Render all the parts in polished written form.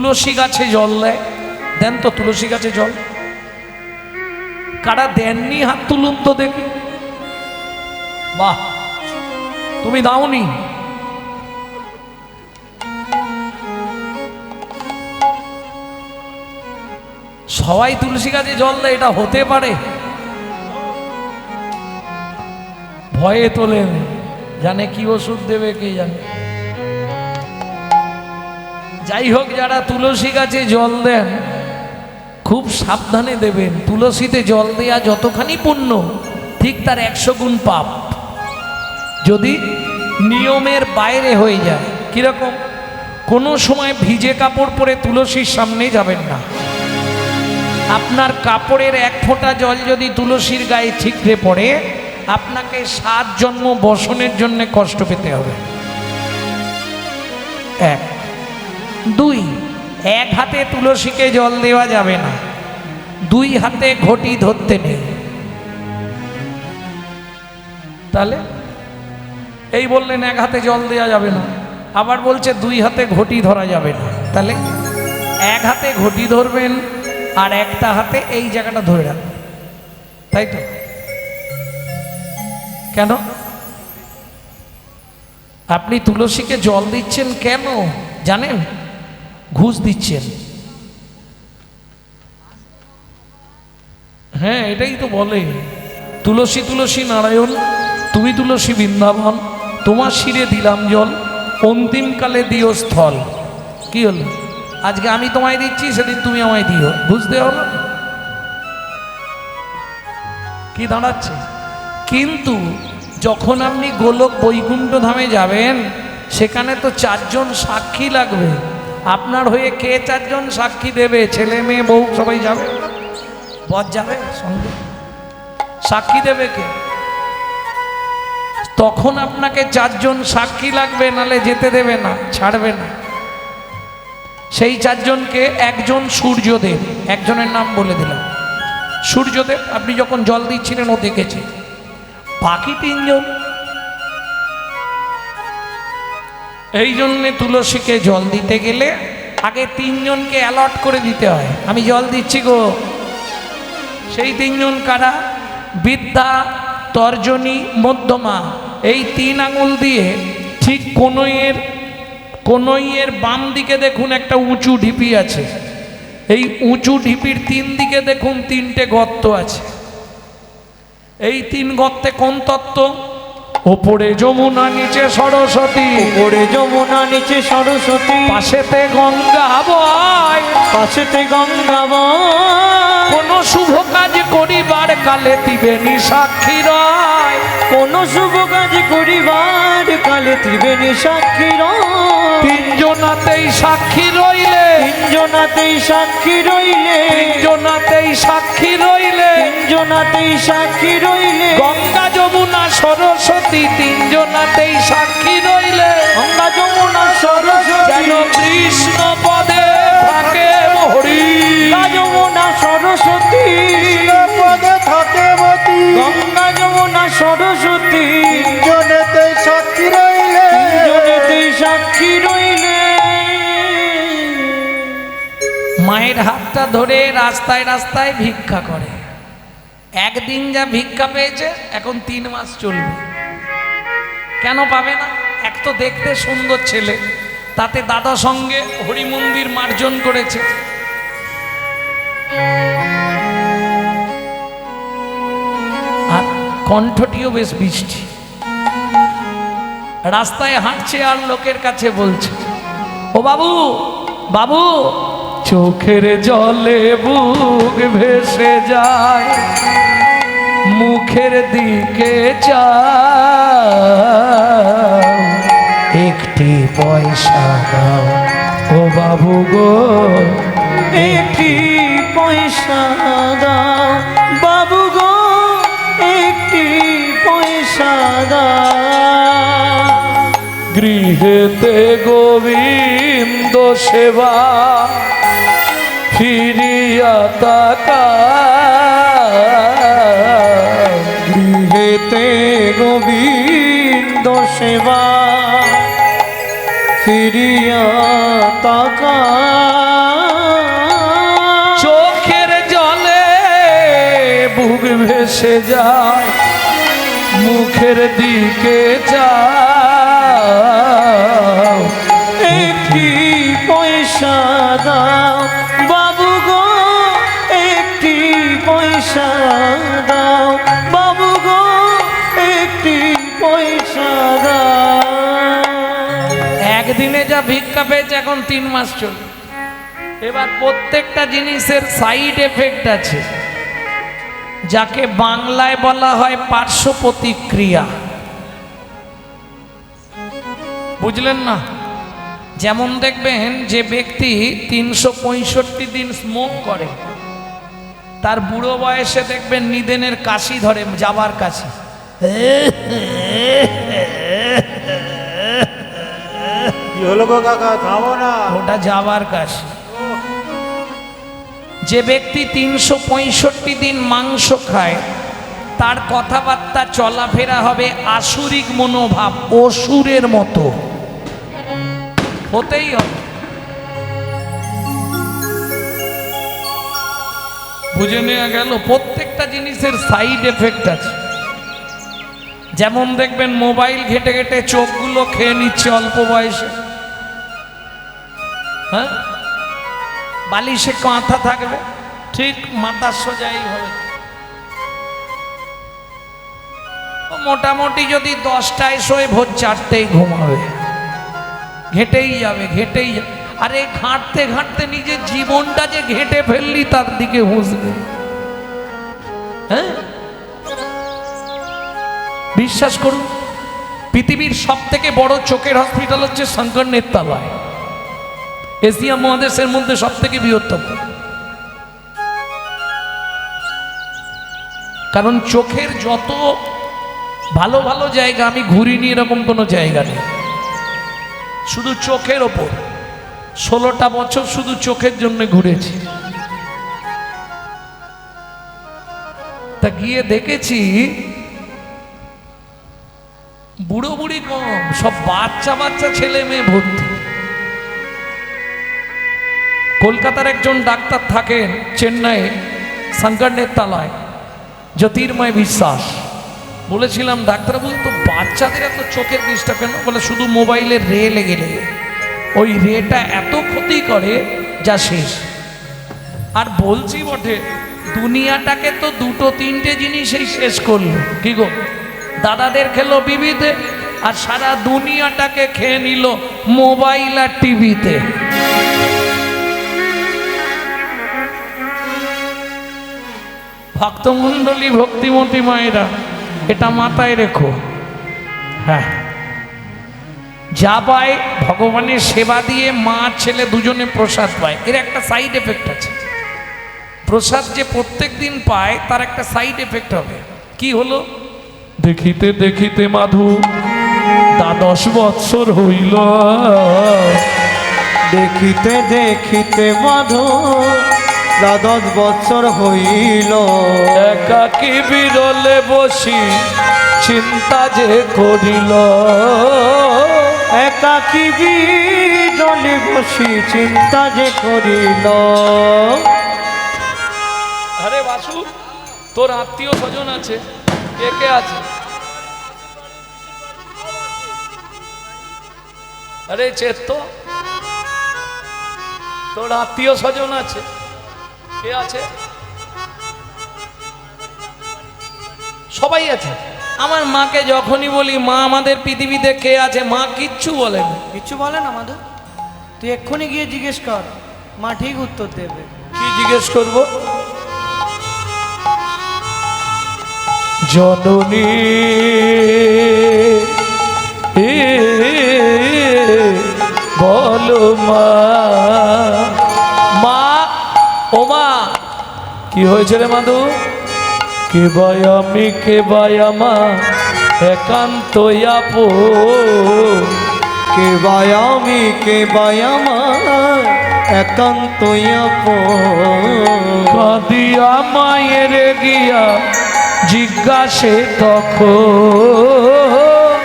তুলসী গাছে জল দেয়, দেন তো তুলসী গাছে জল? কারা দেননি হাত তুলুন তো দেখি। বাহ, তুমি দাওনি? সবাই তুলসী গাছে জল দেয়, এটা হতে পারে? ভয়ে তোলেন, জানে কি ওষুধ দেবে কে জানে। যাই হোক, যারা তুলসী গাছে জল দেন খুব সাবধানে দেবেন। তুলসীতে জল দেয়া যতখানি পুণ্য, ঠিক তার 100 গুণ পাপ যদি নিয়মের বাইরে হয়ে যায়। কিরকম? কোনো সময় ভিজে কাপড় পরে তুলসীর সামনে যাবেন না। আপনার কাপড়ের 1 ফোঁটা জল যদি তুলসীর গায়ে ঠিকরে পড়ে, আপনাকে 7 জন্ম বসনের জন্য কষ্ট পেতে হবে। 1 2, 1 হাতে তুলসীকে জল দেওয়া যাবে না, 2 হাতে ঘটি ধরতে নেই। তাহলে এই বললেন 1 হাতে জল দেওয়া যাবে না, আবার বলছে 2 হাতে ঘটি ধরা যাবে না। তাহলে 1 হাতে ঘটি ধরবেন আর একটা হাতে এই জায়গাটা ধরে রাখবেন, তাই তো? কেন? আপনি তুলসীকে জল দিচ্ছেন কেন জানেন? ঘুষ দিচ্ছেন। হ্যাঁ, এটাই তো বলে, তুলসী তুলসী নারায়ণ, তুমি তুলসী বৃন্দাবন, তোমার শিরে দিলাম জল, অন্তিমকালে দিও স্থল। কি হলো? আজকে আমি তোমায় দিচ্ছি, সেদিন তুমি আমায় দিও, বুঝতে হলো কি দাঁড়াচ্ছে? কিন্তু যখন আপনি গোলক বৈকুণ্ঠ ধামে যাবেন, সেখানে তো 4 জন সাক্ষী লাগবে। আপনার হয়ে কে 4 জন সাক্ষী দেবে? ছেলে মেয়ে বউ সবাই যাবে, বর যাবে সঙ্গে, সাক্ষী দেবে কে? তখন আপনাকে 4 জন সাক্ষী লাগবে, নালে যেতে দেবে না, ছাড়বে না। সেই 4 জনকে একজন সূর্যদেব, একজনের নাম বলে দিলাম সূর্যদেব, আপনি যখন জল দিচ্ছিলেন ও দেখেছে। বাকি 3 জন, এই জন্যে তুলসীকে জল দিতে গেলে আগে 3 জনকে অ্যালট করে দিতে হয়। আমি জল দিচ্ছি গো। সেই 3 জন কারা? বিদ্যা, তর্জনী, মধ্যমা। এই 3 আঙুল দিয়ে ঠিক কনইয়ের বাম দিকে দেখুন একটা উঁচু ঢিপি আছে। এই উঁচু ঢিপির 3 দিকে দেখুন 3টে গর্ত আছে। এই 3 গর্তে কোন তত্ত্ব? ওপরে যমুনা, নিচে সরস্বতী। ওপরে যমুনা, নিচে সরস্বতী, পাশেতে গঙ্গা বয়, পাশেতে গঙ্গা বয়। কোন শুভ কাজ করিবার কালে ত্রিবেণী সাক্ষী রয়। কোন শুভ কাজ করিবার কালে ত্রিবেণী সাক্ষী রয়। 3 জনাতেই সাক্ষী রইলে, 3 জনাতেই সাক্ষী রইলে, 3 জনাতেই সাক্ষী রইলে, 3 জনাতেই সাক্ষী রইলে। গঙ্গা যমুনা সরস্বতী 3 জনাতেই সাক্ষী রইলে। গঙ্গা যমুনা সরস্বতী যেন কৃষ্ণ পদে থাকে হরি। গঙ্গা যমুনা সরস্বতী পদে থাকে মতি। গঙ্গা যমুনা সরস্বতী, 3 জনেতেই সাক্ষী রইলে, 3 জনেতেই সাক্ষী রইলে। মায়ের হাতটা ধরে রাস্তায় রাস্তায় ভিক্ষা করে। একদিন যা ভিক্ষা পেয়েছে, এখন 3 মাস চলবে। কেন পাবে না? এক তো দেখতে সুন্দর ছেলে, তাতে দাদা সঙ্গে হরি মন্দির মার্জন করেছে। আর কণ্ঠটিও বেশ বৃষ্টি। রাস্তায় হাঁটছে আর লোকের কাছে বলছে, ও বাবু বাবু, চোখের জলে বুক ভেসে যায়, মুখের দিকে চাও, একটি পয়সা দাও ও বাবু গো, একটি পয়সা দাও বাবু গো, একটি পয়সা দাও। গৃহেতে গোবিন্দ সেবা ফিরিয়া তাকা, গৃহেতে গোবিন্দ সেবা ফিরিয়া তাকা। যুগ ভেসে যায় মুখের দিকে যাও, একটি পয়সা দাও বাবু গো, একটি পয়সা দাও বাবু গো, একটি পয়সা দাও। একদিনে যা ভিক্ষা পেয়েছে এখন 3 মাস চলে। এবার প্রত্যেকটা জিনিসের সাইড এফেক্ট আছে, যাকে বাংলায় বলা হয় পার্শ্ব প্রতিক্রিয়া। বুঝলেন না? যেমন দেখবেন যে ব্যক্তি 365 দিন স্মোক করে, তার বুড়ো বয়সে দেখবেন নিদেনের কাশি ধরে, যাবার কাশি। কি হলো গো কাকা, থামো না। ওটা যাবার কাশি। যে ব্যক্তি 365 দিন মাংস খায়, তার কথাবার্তা চলাফেরা হবে আসুরিক মনোভাব, অসুরের মতো হতেই হবে। বুঝে নেওয়া গেল? প্রত্যেকটা জিনিসের সাইড এফেক্ট আছে। যেমন দেখবেন মোবাইল ঘেটে ঘেটে চোখগুলো খেয়ে নিচ্ছে অল্প বয়সে, হ্যাঁ, বালিশে কাঁথা থাকবে, ঠিক মাথার সোজাই হবে। মোটামুটি যদি 10টায় শোয় ভোর 4টেই ঘুমাবে, ঘেটেই যাবে, ঘেটেই যাবে। আরে ঘাঁটতে ঘাঁটতে নিজের জীবনটা যে ঘেটে ফেললি তার দিকে হুঁসবে, হ্যাঁ। বিশ্বাস করুন, পৃথিবীর সব থেকে বড় চোখের হসপিটাল হচ্ছে শঙ্কর নেত্রালয়, এশিয়া মহাদেশের মধ্যে সব থেকে বৃহত্তম। কারণ চোখের যত ভালো ভালো জায়গা আমি ঘুরিনি, এরকম কোনো জায়গা নেই। শুধু চোখের ওপর 16টা বছর শুধু চোখের জন্য ঘুরেছি। তা গিয়ে দেখেছি বুড়ো বুড়ি কম, সব বাচ্চা বাচ্চা ছেলে মেয়ে ভর্তি। কলকাতার একজন ডাক্তার থাকেন চেন্নাই, শঙ্কর নেত্রালয়, জ্যোতির্ময় বিশ্বাস। বলেছিলাম ডাক্তারবাবু, তো বাচ্চাদের এত চোখের ডিস্টার্ব কেন? বলে শুধু মোবাইলের রে লেগে লেগে, ওই রেটা এত ক্ষতি করে যা শেষ। আর বলছি বটে, দুনিয়াটাকে তো 2-3টে জিনিসই শেষ করলো। কি গো, দাদাদের খেলো বিবিতে, আর সারা দুনিয়াটাকে খেয়ে নিল মোবাইল আর টিভিতে। ভক্তমণ্ডলী, ভক্তিমতী মায়েরা, এটা মাথায় রেখো। হ্যাঁ, যা পায় ভগবানের সেবা দিয়ে মা ছেলে দুজনে প্রসাদ পায়, এর একটা সাইড এফেক্ট আছে। প্রসাদ যে প্রত্যেক দিন পায় তার একটা সাইড এফেক্ট হবে। কি হলো? দেখিতে দেখিতে মাধু 10 বৎসর হইল, দেখিতে দেখিতে মাধু 10 বছর হইল, একাকী বিরলে বসি চিন্তা যে করিল, একাকী বিরলে বসি চিন্তা যে করিল। আরে বাসু, তোর আত্মীয় স্বজন আছে, কে কে আছে? আরে চেত, তোর আত্মীয় স্বজন আছে, কে আছে? সবাই আছে। আমার মাকে যখনই বলি মা আমাদের পৃথিবীতে কে আছে, মা কিচ্ছু বলে না। কিছু বলে না মাধু? তুই এক্ষুনি গিয়ে জিজ্ঞেস কর, মা ঠিক উত্তর দেবে। কি জিজ্ঞেস করব? জননী বলো মা, মা ও মা, কি হয়েছে রে মাধু? কে ভাই আমি, কে ভাই আমার একান্ত আপন, কে ভাই আমি, কে ভাই আমার একান্ত আপন। কাঁদিয়া মায়ের গিয়া জিজ্ঞাসে তখন,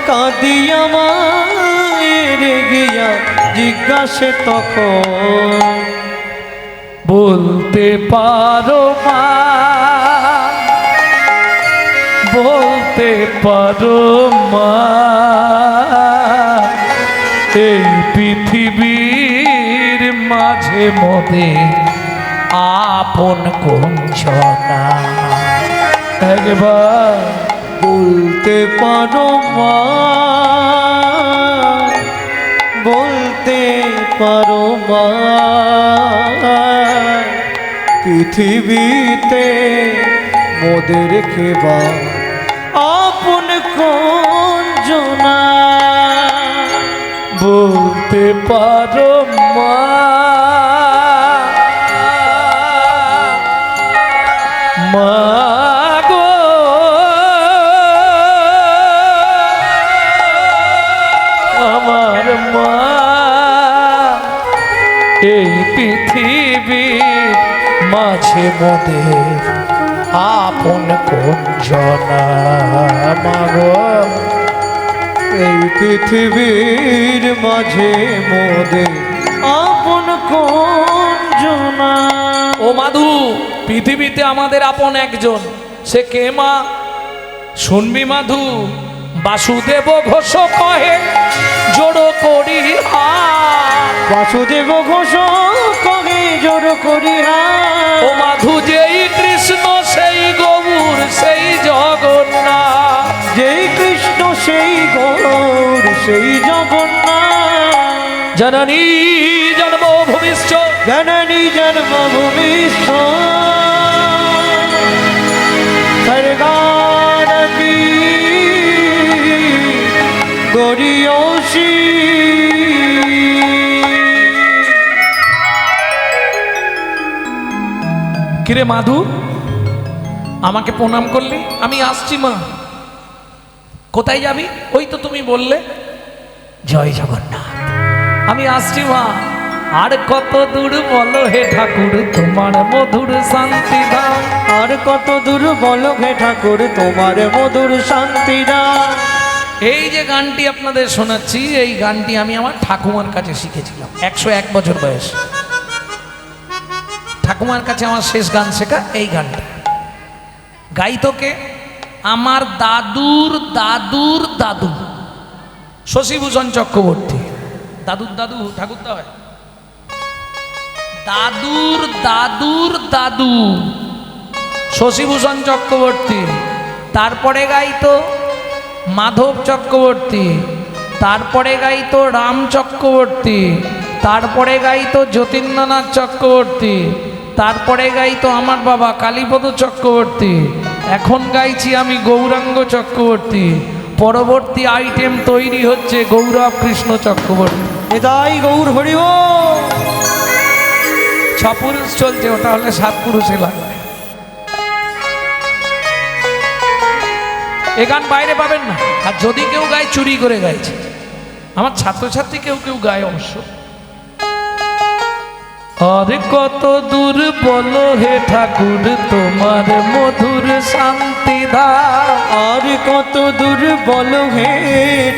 কাঁদিয়া মায়ের গিয়া জিজ্ঞাসে তখন, বলতে পারো মা পারো মা এই পৃথিবীর মাঝে মধ্যে আপন কঞ্চনা একবার বলতে পারো মা, বলতে পারো মা, পৃথিবীতে মোদের খেবা আপন কঞ্জনা। বলতে পারো মা মা গো আমার মা এই পৃথিবীর মাঝে মোদের আপন কঞ্জনা মা গো এই পৃথিবীর মাঝে মোদের আপন কঞ্জনা। ও মাধু, পৃথিবীতে আমাদের আপন একজন, সে কে মা? শুনবি মাধু, বাসুদেব ঘোষ কহে জোড়ো করি হাত। বাসুদেব ঘোষ কহে জোর করি হাত। ও মাধু, যেই কৃষ্ণ সেই গৌর সেই জগন্নাথ, যেই কৃষ্ণ সেই গৌর সেই জগন্নাথ। জননী জন্মভূমিশ্চ জননী জন্মভূমিষ্ঠ স্বর্গাদপি গরীয়সী। কিরে মাধু, আমাকে প্রণাম করলি? আমি আসছি মা। কোথায় যাবি? ওই তো তুমি বললে জয় জগন্নাথ। আমি আসছি মা। আর কত দূর বলো হে ঠাকুর তোমার মধুর শান্তি দাও। আর কত দূর বলো হে ঠাকুর তোমার মধুর শান্তিরা। এই যে গানটি আপনাদের শোনাচ্ছি, এই গানটি আমি আমার ঠাকুমার কাছে শিখেছিলাম 101 বছর বয়স। ঠাকুমার কাছে আমার শেষ গান শেখা এই গানটা। গাইতোকে আমার দাদুর দাদুর দাদু শশীভূষণ চক্রবর্তী। দাদুর দাদু ঠাকুরদা হয়। দাদুর দাদুর দাদু শশীভূষণ চক্রবর্তী। তারপরে গাইতো মাধব চক্রবর্তী, তারপরে গাইতো রাম চক্রবর্তী, তারপরে গাইতো যতীন্দ্রনাথ চক্রবর্তী, তারপরে গাইতো আমার বাবা কালীপদ চক্রবর্তী। এখন গাইছি আমি গৌরাঙ্গ চক্রবর্তী। পরবর্তী আইটেম তৈরি হচ্ছে গৌরব কৃষ্ণ চক্রবর্তী। এদাই গৌর হরিব। 6 পুরুষ চলছে, ওটা হলে 7 পুরুষে লাগবে। এ গান বাইরে পাবেন না। আর যদি কেউ গায় চুরি করে গাইছে। আমার ছাত্রছাত্রী কেউ কেউ গায় অবশ্য। আর কত দূর বলো হে ঠাকুর তোমার মধুর শান্তি দাও। আর কত দূর বলো হে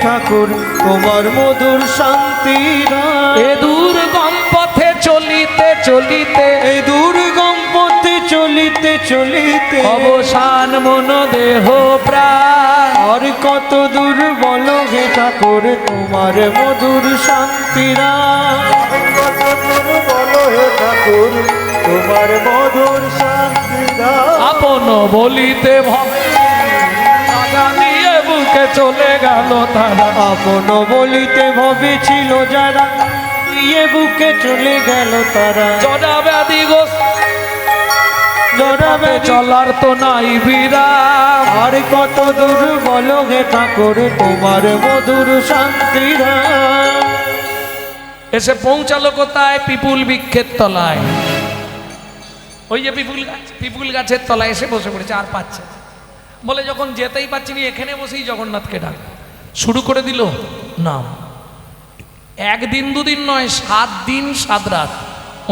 ঠাকুর তোমার মধুর শান্তিরা। এ দুর্গম পথে চলিতে চলিতে, এ দুর্গম পথে চলিতে চলিতে অবসান মন দেহ প্রাণ। আর কত দূর বলো হে ঠাকুর তোমার মধুর শান্তিরা। বলো হে ঠাকুর তোমার মধুর শান্তি দাও। আপন বলিতে ভবে টাকা নিয়ে বুকে চলে গেল তারা। আপন বলিতে ভবেছিল যারা ইয়ে বুকে চলে গেল তারা। জরা ব্যাধি গোস্ত জড়াবে চলার তো নাই বিরাম। আর কত দূর বলো হে ঠাকুর তোমার মধুর শান্তিরা। এসে পৌঁছালো কোথায়? পিপুল বৃক্ষের তলায়। ওই যে পিপুল গাছের তলায় এসে বসে পড়েছে, আর পাচ্ছে না। বলে যখন যেতেই পাচ্ছি না, এখানে বসেই জগন্নাথকে ডাক। শুরু করে দিল নাম। 1 দিন 2 দিন নয়, 7 দিন 7 রাত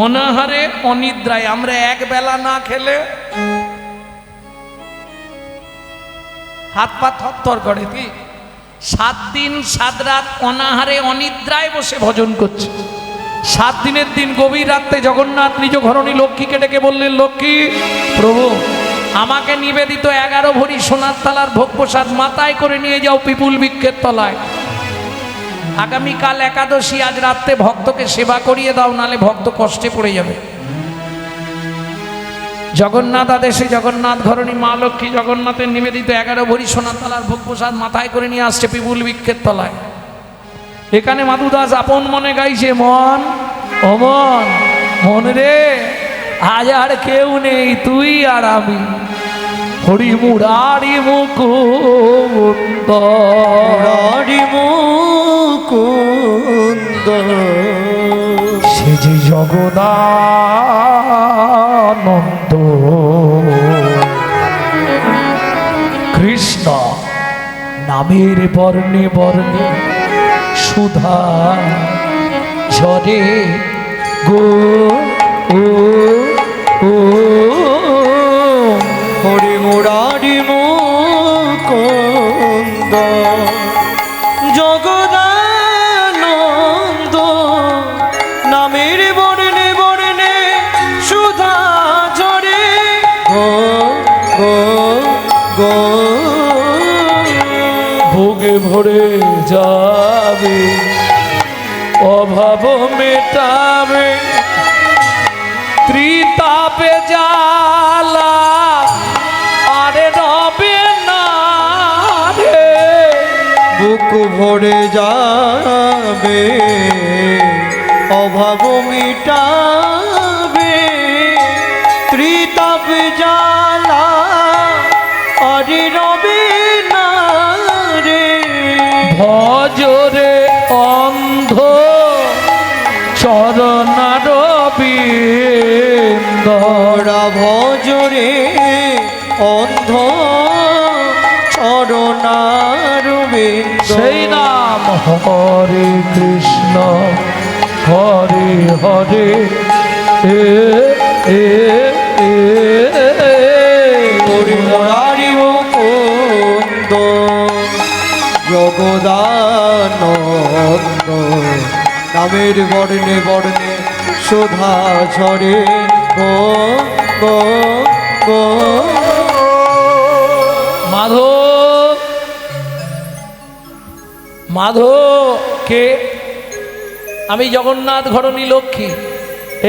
অনাহারে অনিদ্রায়। আমরা এক বেলা না খেলে হাত পা থরথর করে। কি 7 দিন 7 রাত অনাহারে অনিদ্রায় বসে ভজন করছে। 7 দিনের দিন গভীর রাত্রে জগন্নাথ নিজ ঘরণী লক্ষ্মীকে ডেকে বললেন, লক্ষ্মী প্রভু আমাকে নিবেদিত 11 ভরি সোনার তালার ভোগ প্রসাদ মাথায় করে নিয়ে যাও পিপুল বৃক্ষের তলায়। আগামীকাল একাদশী, আজ রাত্রে ভক্তকে সেবা করিয়ে দাও, নালে ভক্ত কষ্টে পড়ে যাবে। জগন্নাথ আদেশে জগন্নাথ ঘরণী মা লক্ষ্মী জগন্নাথের নিবেদিত 11 ভরি সোনার তালার ভোগ প্রসাদ মাথায় করে নিয়ে আসছে পিপুল বৃক্ষের তলায়। এখানে মাধুদাস আপন মনে গাইছে, মন ও মন, মন রে আজ আর কেউ নেই, তুই আর আমি, হরি মুরারি মুকুন্দ, মুরারি মুকুন্দ, সে যে জগদানন্দ কৃষ্ণ নামের বর্ণে বর্ণে সুধা ঝরে গো ও ও হরি মুরারি মুকুন্দ, জগদানন্দ নামের বর্ণে বর্ণে সুধা ঝরে গো গো গো, ভোগে ভরে যাবে অভাব মেটাবে, ত্রিতাপে জ্বালা আরে রবে না রে, বুক ভরে যাবে অভাব মিটাবে, ত্রিতাপ জ্বালা আরে রবে না রে, ভজরে অন্ধ চরণার বিন্দ, ধরা ভজরে অন্ধ চরণার বিন্দ, সেই নাম হরে কৃষ্ণ হরে হরে এ এ এ হরি মুরারি মুকুন্দ, জগদানন্দ নামের বর্ণে বর্ণে শোভা ঝরে গো গো গো। মাধব মাধব কে? আমি জগন্নাথ ঘরণী লক্ষ্মী।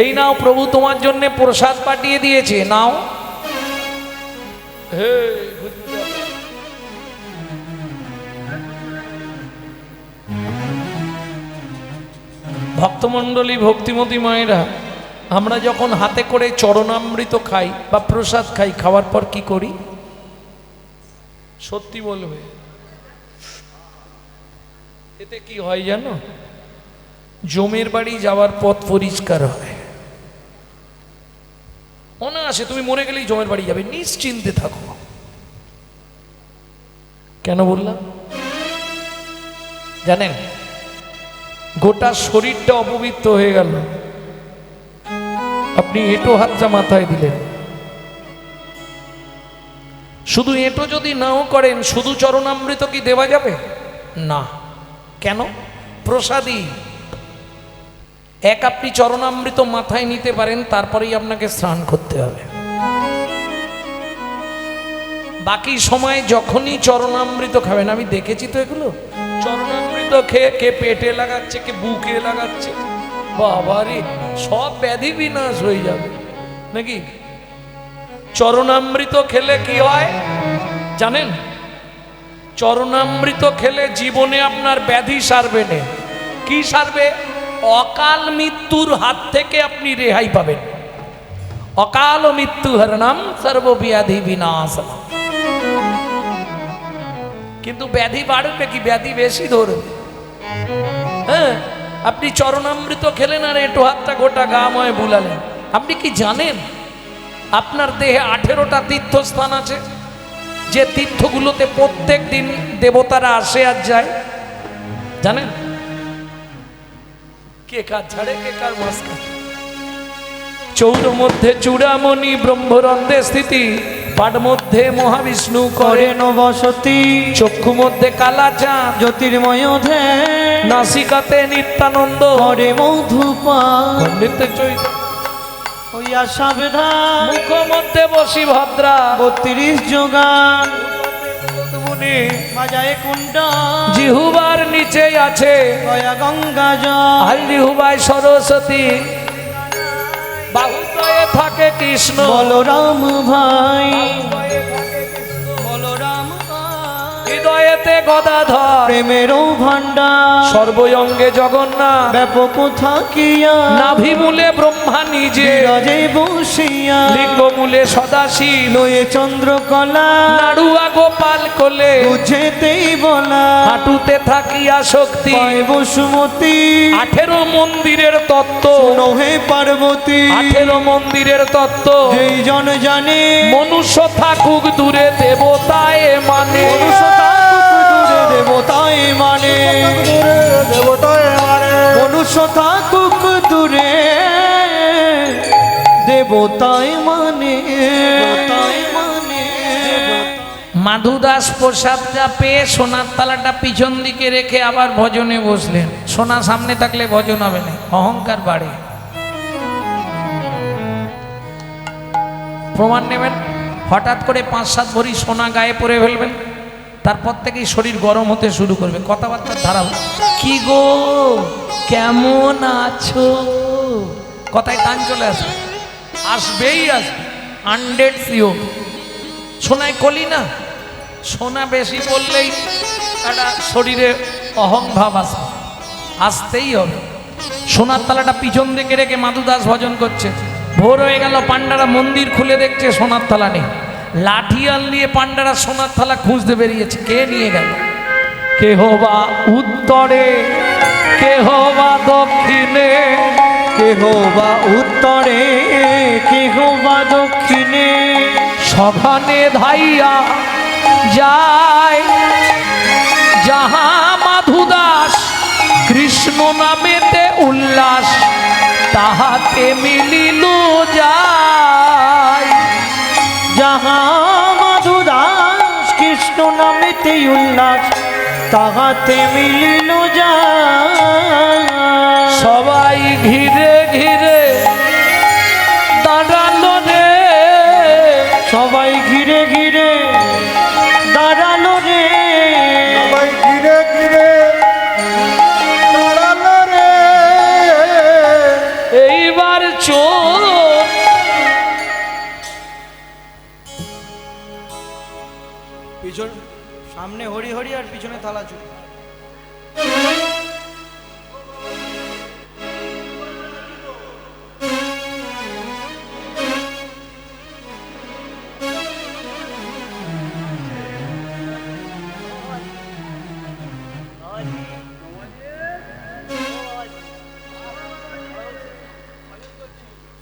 এই নাও, প্রভু তোমার জন্য প্রসাদ পাঠিয়ে দিয়েছে, নাও। হে ভক্তমণ্ডলী, ভক্তিমতী মায়েরা, আমরা যখন হাতে করে চরণামৃত খাই বা প্রসাদ খাই, খাওয়ার পর কি করি? সত্যি বলবে, এতে কি হয় জানো? জমের বাড়ি যাওয়ার পথ পরিষ্কার হয়। অনায়াসে তুমি মরে গেলেই জমের বাড়ি যাবে, নিশ্চিন্তে থাকো। কেন বললাম জানেন? গোটা শরীরটা অপবিত্র হয়ে গেল, আপনি এঁটো হাতটা মাথায় দিলেন। শুধু এঁটো যদি নাও করেন, শুধু চরণামৃত কি দেওয়া যাবে? না। কেন? প্রসাদী। এক আপনি চরণামৃত মাথায় নিতে পারেন, তারপরেই আপনাকে স্নান করতে হবে। বাকি সময় যখনই চরণামৃত খাবেন, আমি দেখেছি তো এগুলো, চরণামৃত খেয়ে কে পেটে লাগাচ্ছে, কে বুকে লাগাচ্ছে, বাবারে সব ব্যাধি বিনাশ হয়ে যাবে নাকি? চরণামৃত খেলে কি হয় জানেন? চরণামৃত খেলে জীবনে আপনার ব্যাধি সারবে না। কি সারবে? অকাল মৃত্যুর হাত থেকে আপনি রেহাই পাবেন। অকাল মৃত্যু হরণম সর্বব্যাধি বিনাশনম। কিন্তু ব্যাধি বাড়বে কি? ব্যাধি বেশি ধরবে। হ্যাঁ, আপনি চরণামৃত খেলেন আর এঁটো হাতটা গোটা গাময় বুলালেন। আপনি কি জানেন আপনার দেহে 18টা তীর্থস্থান আছে, যে তীর্থগুলোতে প্রত্যেক দিন দেবতারা আসে আর যায়? জানেন? কে কার ছাড়ে, কে কার মাঝখানে? চৌর মধ্যে চূড়ামণি, ব্রহ্মরন্ধ্রে স্থিতি, পাড মধ্যে মহাবিষ্ণু করেন বসতি, চক্ষু মধ্যে কালাচাঁদ, জ্যোতির্ময় ধ্যান, নাসিকাতে নিত্যানন্দ, হরে মধুপান, নিত্য চৈতন্য। হইয়া সাবধান মুখ মধ্যে বসি ভদ্রা 32 যোগান মুনি বাজায় কুণ্ড জিহুবার নিচে আছে গয়া গঙ্গা জল আর জিহুবায় সরস্বতী বাহুদ্বয়ে থাকে কৃষ্ণ বলরাম ভাই বলরাম ভাই হৃদয়েতে গদাধর প্রেমেরও ভান্ডার সর্বঙ্গে জগন্নাথ ব্যাপক থাকিয়া নাভিমূলে ব্রহ্মা নিজে বিরাজে বসিয়া লিঙ্গমূলে সদাশিব লয়ে চন্দ্রকলা নাড়ুয়া গোপাল কোলে বুঝেতেই বলা হাঁটুতে থাকিয়া শক্তি পায় বসুমতী 18 মন্দিরের তত্ত্ব নহে পার্বতী 18 মন্দিরের তত্ত্ব যেই জন জানে মনুষ্য থাকুক দূরে দেবতায় মানে মনুষ্য দেবতায় মানে দেবতায় মানে মনুষ্য থাকুক দূরে দেবতায় মানে দেবতায় মানে মাধু দাস প্রসাদটা পেয়ে সোনার তালাটা পিছন দিকে রেখে আবার ভজনে বসলেন। সোনা সামনে থাকলে ভজন হবে না, অহংকার বাড়ে। প্রমাণ নেবেন, হঠাৎ করে 5-7 ভরি সোনা গায়ে পরে ফেলবেন, তারপর থেকেই শরীর গরম হতে শুরু করবে, কথাবার্তার ধারা কি গো কেমন আছো, কথায় টান চলে আসবে, আসবেই আসবে 100 শিওর। সোনায় কলি না, সোনা বেশি বললেই একটা শরীরে অহংভাব আসবে, আসতেই হবে। সোনার তালাটা পিছন দিকে রেখে মাধু দাস ভজন করছে। ভোর হয়ে গেল, পান্ডারা মন্দির খুলে দেখছে সোনার থালা নেই। লাঠিয়াল নিয়ে পান্ডারা সোনার থালা খুঁজতে বেরিয়েছে। কে নিয়ে গেল? কেহ বা উত্তরে, কেহ বা দক্ষিণে, কেহ বা উত্তরে কেহ বা দক্ষিণে সঘনে ধাইয়া যায় যাহা মাধু দাস কৃষ্ণ নামেতে উল্লাস তাহাতে মিলিল যায়। যাহা মাধু দাস কৃষ্ণ নামেতে উল্লাস তাহাতে মিলিল যায়। সবাই ঘিরে ঘিরে দাঁড়ালো রে, সবাই ঘিরে ঘিরে দাঁড়ালো রে, সবাই ঘিরে ঘিরে দাঁড়ালো রে। এইবার চোর পিছন সামনে হরি হরি আর পিছনে থালা চুরি।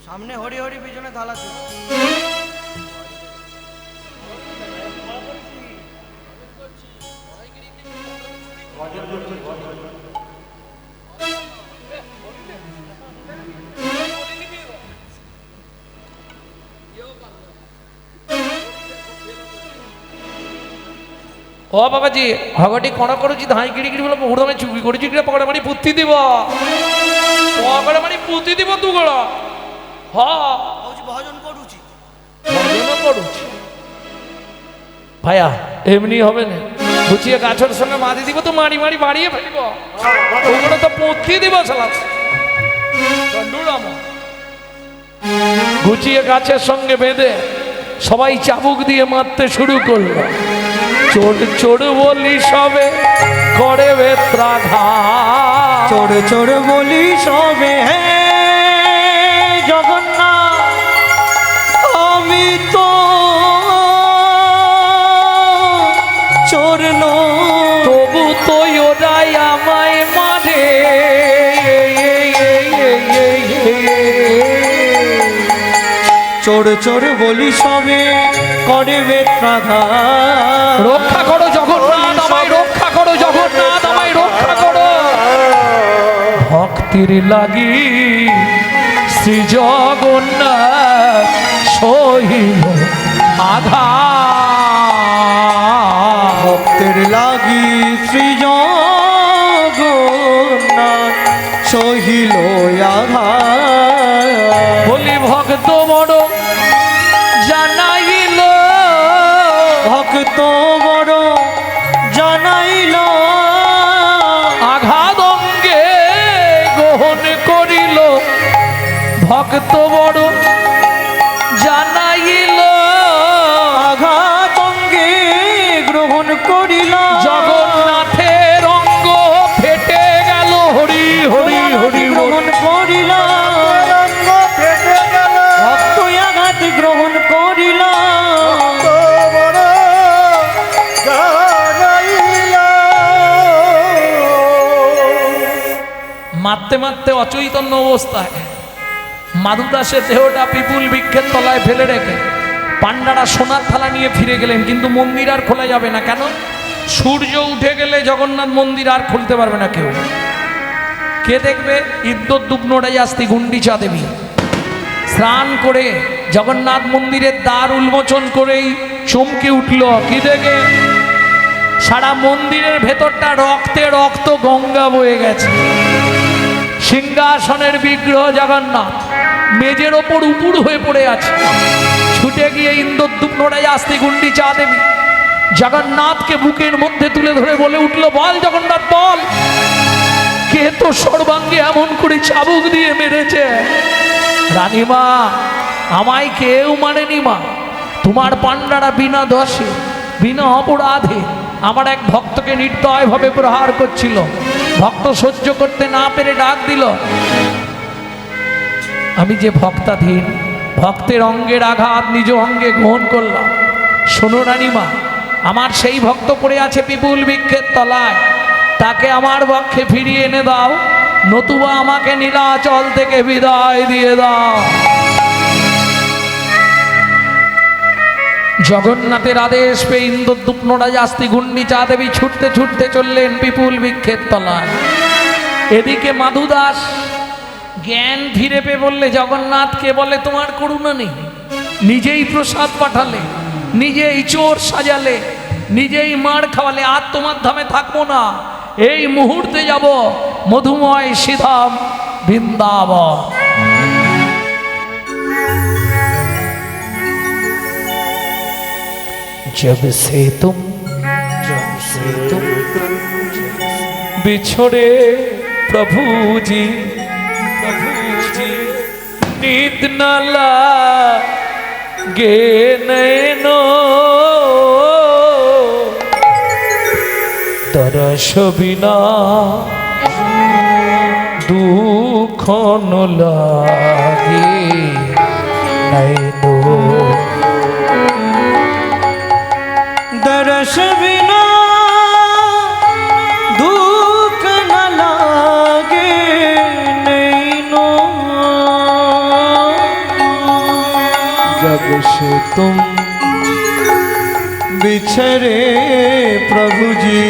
সামনে হরি হরি পিছনে থালা চুরি। ও বাবাজি ভগটি কণ করুছি ধাই গিড়ি গিড়ি বলে বহু দামে চুরি করেছি কিনা পকড়ে মারি পুঁতি দিব, পকড়ে মারি পুঁতি দিব তুগড়। হ্যাঁ ভজন করুছি ভজনও করুছি ভাইয়া, এমনি হবে না, গুছিয়ে গাছের সঙ্গে মারি দিব তো মারি মারি বাড়িয়ে ফেলব, ওগুলো তো পুঁতি দিব সালা গুছিয়ে গাছের সঙ্গে বেঁধে সবাই চাবুক দিয়ে মারতে শুরু করলো। চোর চোর বলি সবে করে বেত্রাঘাত, চোর চোর বলি সবে হে জগন্নাথ আমি তো চোর নই, তবু তো ওরাই আমায় মারে। চোর চোর বলি সবে করে বেত্রাঘাত। রক্ষা করো জগন্নাথ, আমায় রক্ষা করো জগন্নাথ, আমায় রক্ষা করো। ভক্তির লাগি শ্রী জগন্নাথ সহিল আঘাত, ভক্তের লাগি শ্রী জগন্নাথ সহিল আঘাত। বলি ভক্ত বড় জানাইল, ভক্ত বড় জানাইল, আঘাত অঙ্গে গ্রহণ করিল, ভক্ত বড় জানাইল, আঘাত অঙ্গে গ্রহণ করিল, জগন্নাথের অঙ্গ ফেটে গেল, হরি হরি হরি গ্রহণ করিল, রঙ্গ ফেটে গেল, ভক্ত আঘাত গ্রহণ করিল, বড় জানাইল। মারতে মারতে অচৈতন্য অবস্থায় মাধুদাসের দেহটা পিপুল বৃক্ষের তলায় ফেলে রেখে পান্ডারা সোনার থালা নিয়ে ফিরে গেলেন। কিন্তু মন্দির আর খোলা যাবে না। কেন? সূর্য উঠে গেলে জগন্নাথ মন্দির আর খুলতে পারবে না কেউ। কে দেখবে? ইদ্যোদ্দুপ নোড়াই আস্তি গুন্ডিচা দেবী স্নান করে জগন্নাথ মন্দিরের দ্বার উন্মোচন করেই চমকে উঠল। কি দেখে? সারা মন্দিরের ভেতরটা রক্তে রক্ত গঙ্গা বয়ে গেছে। সিংহাসনের বিগ্রহ জগন্নাথ মেজের ওপর উপুড় হয়ে পড়ে আছে। ছুটে গিয়ে ইন্দ্রদ্যুপ নোড়াই আস্তি গুন্ডিচা দেবী জগন্নাথকে বুকের মধ্যে তুলে ধরে বলে উঠল, বল জগন্নাথ বল, কে তো সর্বাঙ্গে এমন করে চাবুক দিয়ে মেরেছে? রানীমা, আমায় কেউ মানেনি মা। তোমার পান্ডারা বিনা দোষে বিনা অপরাধে আমার এক ভক্তকে নির্দয়ভাবে প্রহার করছিল। ভক্ত সহ্য করতে না পেরে ডাক দিল। আমি যে ভক্তাধীন, ভক্তের অঙ্গের আঘাত নিজ অঙ্গে গ্রহণ করলাম। শোনো রানীমা, আমার সেই ভক্ত পড়ে আছে পিপুল বৃক্ষের তলায়, তাকে আমার পক্ষে ফিরিয়ে এনে দাও, নতুবা আমাকে নীলাচল থেকে বিদায় দিয়ে দাও। জগন্নাথের আদেশ পেয়ে ইন্দ্রদ্যুপ নোড়াই আস্তি গুন্ডিচা দেবী ছুটতে ছুটতে চললেন পিপুল বৃক্ষের তলায়। এদিকে মাধুদাস জ্ঞান ফিরে পেয়ে বললে, জগন্নাথকে বলে তোমার করুণা নেই? নিজেই প্রসাদ পাঠালে, নিজেই চোর সাজালে, নিজেই মার খাওয়ালে, আর তোমার ধামে থাকবো না। এই মুহূর্তে যাব মধুময় শ্রীধাম বৃন্দাবন। जब से तुम बिछड़े प्रभु जी नींद न लागे नैनो, तरस बिना दुख न लागे नैनो, दरस बिना दुख न लागे नैनो, जब से तुम बिछड़े प्रभु जी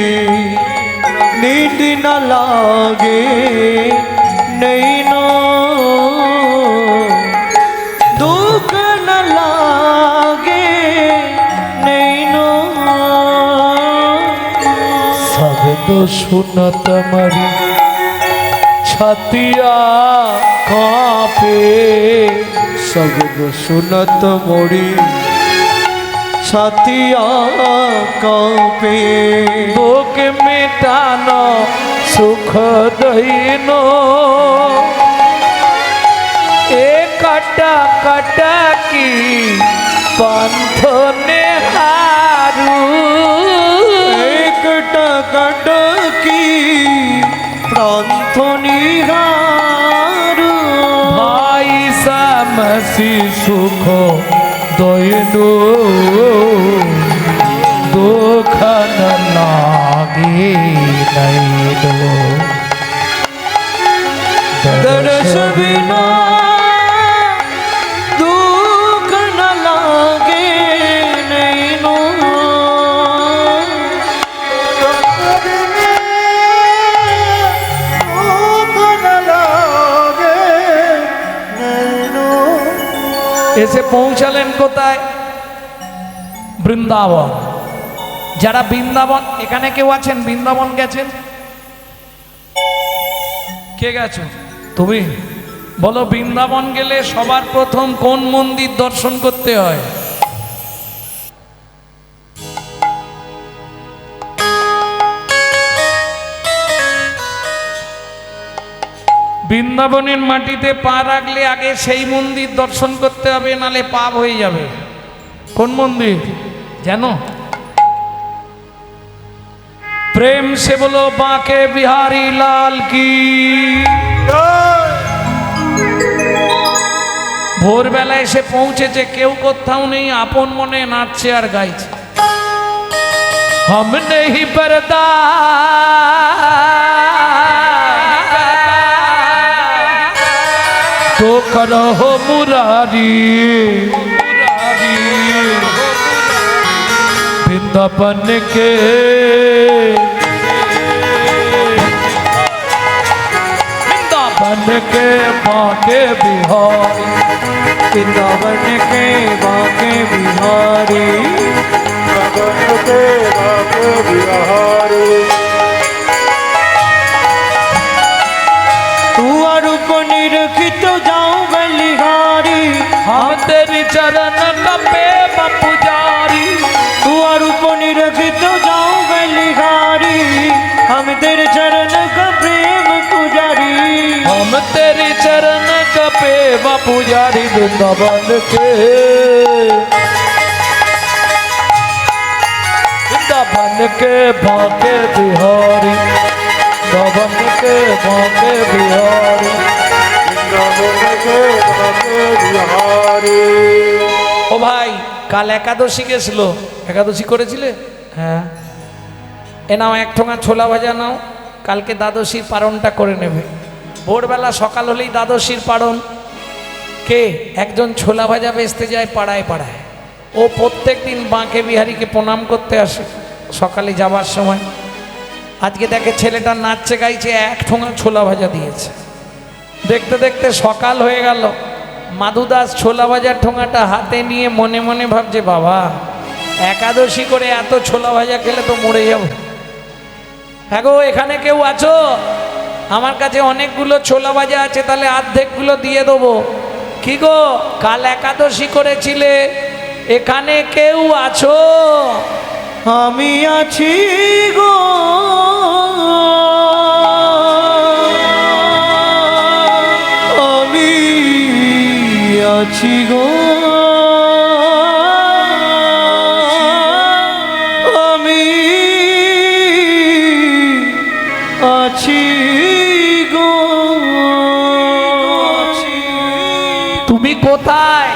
नींद न लागे नैनो, दुख न लागे नैनो, शब्द सुनत मरी छतिया कांपे, शब्द सुनत मोरी छातिया कांपे, दुख मिटानो सुख दईनो, कटा कटा की पंथ नेहारू, एक टकट की प्रांत निहारू, भाई समसी सुख दईनो, दुख न लागे नैनो, दर्श बिना दुख न लागे नैनो, এসে পৌঁছালেন কোথায়? বৃন্দাবন। যারা বৃন্দাবন, এখানে কেউ আছেন বৃন্দাবন গেছেন? কে গেছো? তুমি? বলো বৃন্দাবন গেলে সবার প্রথম কোন মন্দির দর্শন করতে হয়? বৃন্দাবনের মাটিতে পা রাখলে আগে সেই মন্দির দর্শন করতে হবে, নালে পাপ হয়ে যাবে। কোন মন্দির জানো? প্রেম সে বলো বাঁকে বিহারী লাল কি। ভোরবেলা এসে পৌঁছেছে, কেউ কোথাও নেই, আপন মনে নাচছে আর গাইছে। হাম নেহি পরদা তো করো মুরারি, বৃন্দাবন के बांके बिहारी, वृंदावन के बांके बिहारी, वृंदावन के बांके बिहारी। तू अरूप निरखित जाऊं बलिहारी, हम तेरी चरण कपे पुजारी। तू अरूप निरखित जाऊं बलिहारी, हम तेरे चरण का प्रेम पुजारी। हम तेरी चरण कपे पुजारी, वृंदावन के बांके बिहारी, वृंदावन के बांके बिहारी, वृंदावन के बांके बिहारी। ও ভাই, কাল একাদশী গেছিল, একাদশী করেছিলে? হ্যাঁ, এ নাও এক ঠোঙা ছোলা ভাজা নাও, কালকে দ্বাদশীর পারণটা করে নেবে। ভোরবেলা সকাল হলেই দ্বাদশীর পারণ। কে? একজন ছোলা ভাজা বেচতে যায় পাড়ায় পাড়ায়। ও প্রত্যেক দিন বাঁকে বিহারীকে প্রণাম করতে আসে সকালে যাবার সময়। আজকে দেখে ছেলেটা নাচছে গাইছে, এক ঠোঙা ছোলা ভাজা দিয়েছে। দেখতে দেখতে সকাল হয়ে গেল। মাধুদাস ছোলা ভাজার ঠোঙাটা হাতে নিয়ে মনে মনে ভাবছে, বাবা একাদশী করে এত ছোলা ভাজা খেলে তো মরে যাব। হ্যাঁ গো, এখানে কেউ আছো? আমার কাছে অনেকগুলো ছোলা ভাজা আছে, তাহলে অর্ধেকগুলো দিয়ে দেবো। কি গো, কাল একাদশী করেছিলে, এখানে কেউ আছো? আমি আছি গো, আমি আছি গো, আমি আছি গো। তুমি কোথায়?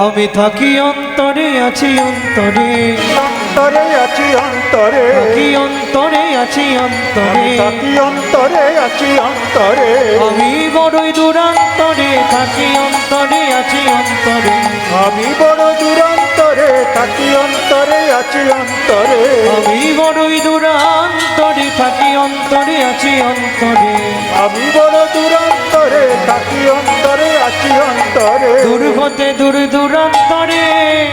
আমি থাকি অন্তরে, আছি অন্তরে, অন্তরে আছি অন্তরে, থাকি অন্তরে, আছি অন্তরে, থাকি অন্তরে আছি অন্তরে। আমি বড়ই দূরান্তরে, থাকি অন্তরে, আছি অন্তরে, আমি বড় দূরান্তরে, থাকি অন্তরে আছি অন্তরে। আমি বড়ই দূরান্তরে, থাকি অন্তরে, আছি অন্তরে, আমি বড় দূরান্তরে, থাকি অন্তরে আছি অন্তরে। দূর হতে দূর দূরান্তরে,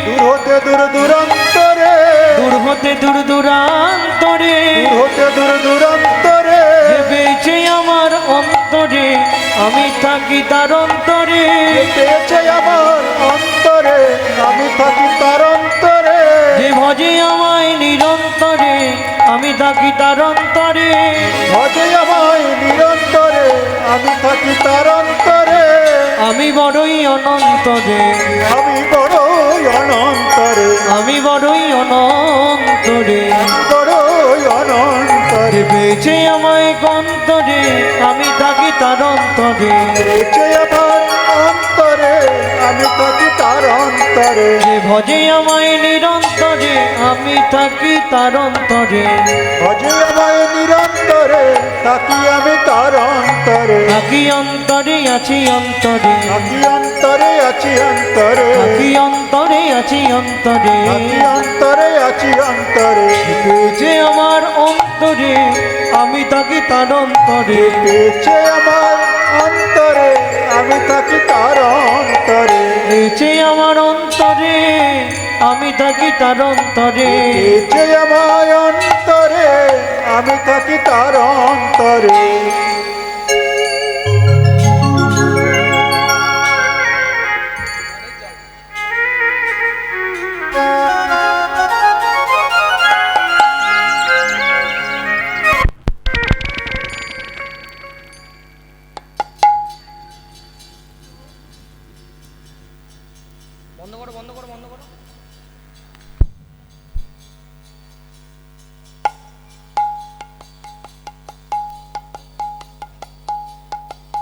দূর হতে দূর দূরান্তরে, দূর হতে দূর দূরান্তরে, দূর হতে দূর দূরান্তরে। বেঁচে আমার অন্তরে, আমি থাকি তার অন্তরে, পেয়েছে আমার অন্তরে, আমি থাকি তার অন্তরে। যে ভজে আমায় নিরন্তরে, আমি থাকি তার অন্তরে, ভজে আমায় নিরন্তরে, আমি থাকি তার অন্তরে। আমি বড়ই অনন্তরে, আমি বড়ই অনন্তরে, আমি বড়ই অনন্তরে, বড়ই অনন্তরে। বেঁচে আমায় অন্তরে, আমি থাকি তার অন্তরে, পেয়েছে আমার অন্তরে, আমি থাকি তার অন্তরে। যে ভজে আমায় নিরন্তরে, আমি থাকি তার অন্তরে, ভজে আমায় নিরন্তরে, থাকি আমি তার অন্তরে। থাকি অন্তরে, আছি অন্তরে, থাকি অন্তরে আছি অন্তরে, থাকি অন্তরে, আছি অন্তরে, থাকি অন্তরে আছি অন্তরে। বেঁচে আমার অন্তরে, আমি থাকি তার অন্তরে, পেয়েছে আমার অন্তরে, আমি থাকি তার অন্তরে। বেঁচে আমার অন্তরে, আমি থাকি তার অন্তরে, পেয়েছে আমার অন্তরে, আমি থাকি তার অন্তরে। বন্ধ করো বন্ধ করো বন্ধ করো।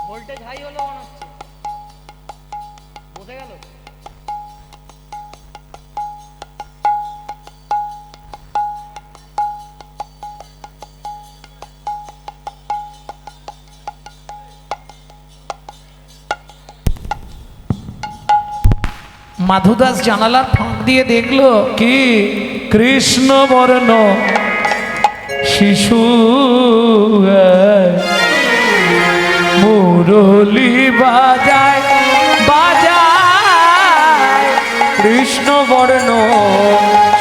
ভোল্টেজ হাই হলো মনে হচ্ছে, বোঝা গেল? মাধুদাস জানালার ফাঁক দিয়ে দেখলো কি কৃষ্ণ বর্ণ শিশু মুরলি বাজায় বাজায়, কৃষ্ণ বর্ণ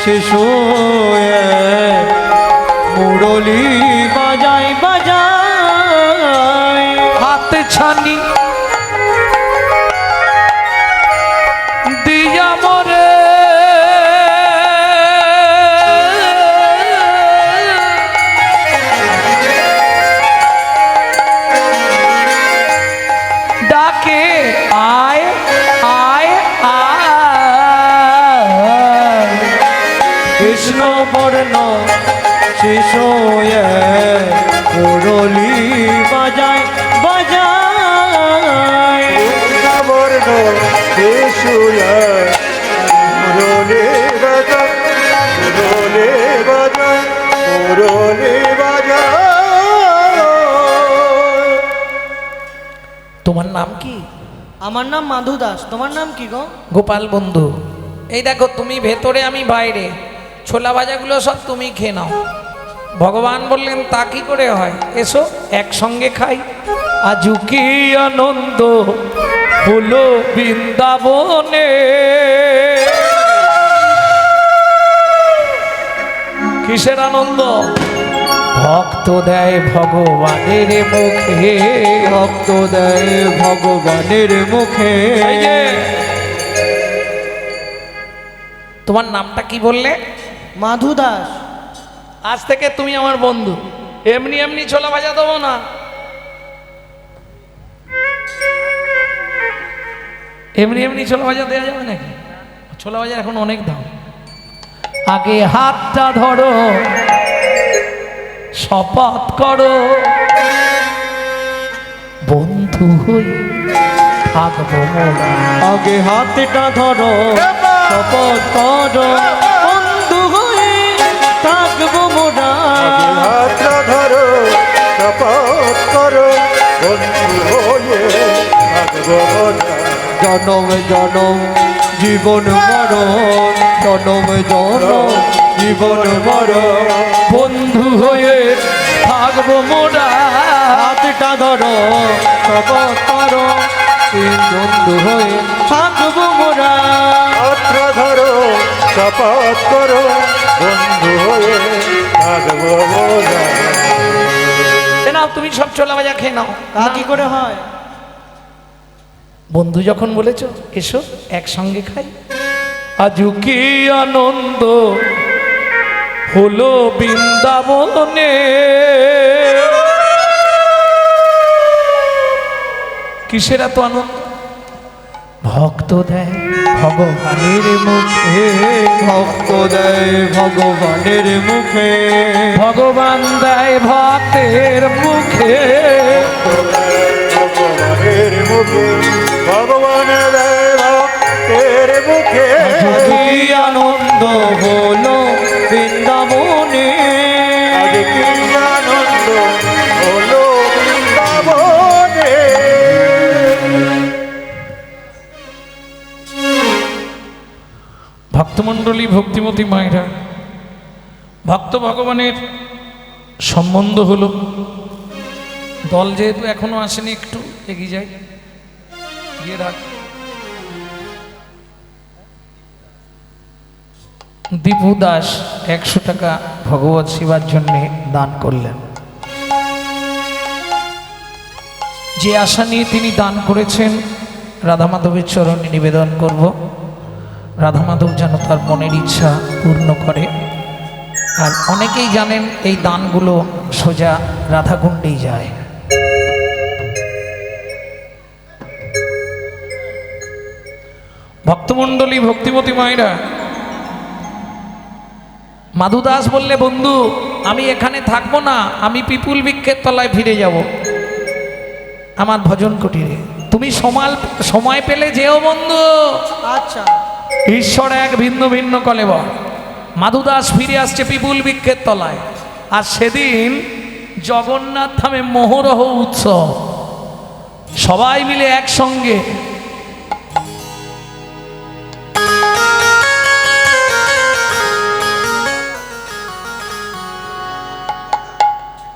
শিশু মুরলি বাজাই বাজাই, হাত ছানি দিয়া মরে ডাকে আয় আয় আয়, কৃষ্ণ বর্ণ শিশু মুরলি বাজাই বাজাই, বর্ণ শিশুয়া মুরলি বাজায় মুরলি বাজায় মুরলি বাজায়। তোমার নাম কি? আমার নাম মাধু দাস, তোমার নাম কি গো? গোপাল বন্ধু। এই দেখো তুমি ভেতরে আমি বাইরে, ছোলা ভাজাগুলো সব তুমি খেয়ে নাও। ভগবান বললেন তা কি করে হয়, এসো একসঙ্গে খাই। আজু কি আনন্দ হলো বৃন্দাবনে, কিসের আনন্দ? ভক্ত দেয় ভগবানের মুখে, ভক্ত দেয় ভগবানের মুখে। এই যে, তোমার নামটা কি বললে? মাধু দাস। আজ থেকে তুমি আমার বন্ধু, এমনি এমনি ছোলা ভাজা দেবো না। এমনি এমনি ছোলা ভাজা দেওয়া যাবে নাকি? ছোলা ভাজার এখন অনেক দাম। আগে হাতটা ধরো, শপথ করো, বন্ধু হয়ে থাকবো মোরা। আগে হাতটা ধরো, শপথ করো, বন্ধু হয়ে থাকবো মোরা। হাতটা ধরো শপথ করো, বন্ধু হয়ে থাকবো মোরা। জনম জনম জীবন মরণ, জনম জনম জীবন মরণ, বন্ধু হয়ে থাকবো মোরা। হাতটা ধরো, শপথ করো, বন্ধু হয়ে থাকবো মোরা। হাতটা ধরো শপথ করো, বন্ধু হয়ে থাকবো মোরা। এ নাও তুমি সব ছোলা ভাজা খেয়ে নাও। তা কি করে হয়? বন্ধু যখন বলেছো এসো একসঙ্গে খাই। আজু কি আনন্দ হলো বৃন্দাবনে, কিসের এত আনন্দ? ভক্ত দেয় ভগবানের মুখে, ভক্ত দেয় ভগবানের মুখে, ভগবান দেয় ভক্তের মুখে। ভগবানের মুখে, ভগবান দেয় ভক্তের মুখে। কি আনন্দ হলো বৃন্দাবনে, আজ কি আনন্দ হলো বৃন্দাবনে। ভক্তমণ্ডলী, ভক্তিমতী মায়েরা, ভক্ত ভগবানের সম্বন্ধ হলো। দল যেহেতু এখনো আসেনি, একটু এগিয়ে যাই, গিয়ে রাখ। দীপু দাস 100 টাকা ভগবত সেবার জন্য দান করলেন। যে আশা নিয়ে তিনি দান করেছেন, রাধা মাধবের চরণে নিবেদন করব, রাধা মাধব যেন তার মনের ইচ্ছা পূর্ণ করে। আর অনেকেই জানেন এই দানগুলো সোজা রাধাকুণ্ডেই যায়। ভক্তমণ্ডলী, ভক্তিমতী মায়েরা, মাধু দাস বললে, বন্ধু আমি এখানে থাকবো না, আমি পিপুল বৃক্ষের তলায় ফিরে যাব আমার ভজন কুটিরে। তুমি সময় পেলে যেও বন্ধু। আচ্ছা। ঈশ্বর এক, ভিন্ন ভিন্ন কলেবর। মাধু দাস ফিরে আসছে পিপুল বৃক্ষের তলায়। আর সেদিন জগন্নাথ ধামে মোহরহ উৎসব, সবাই মিলে একসঙ্গে।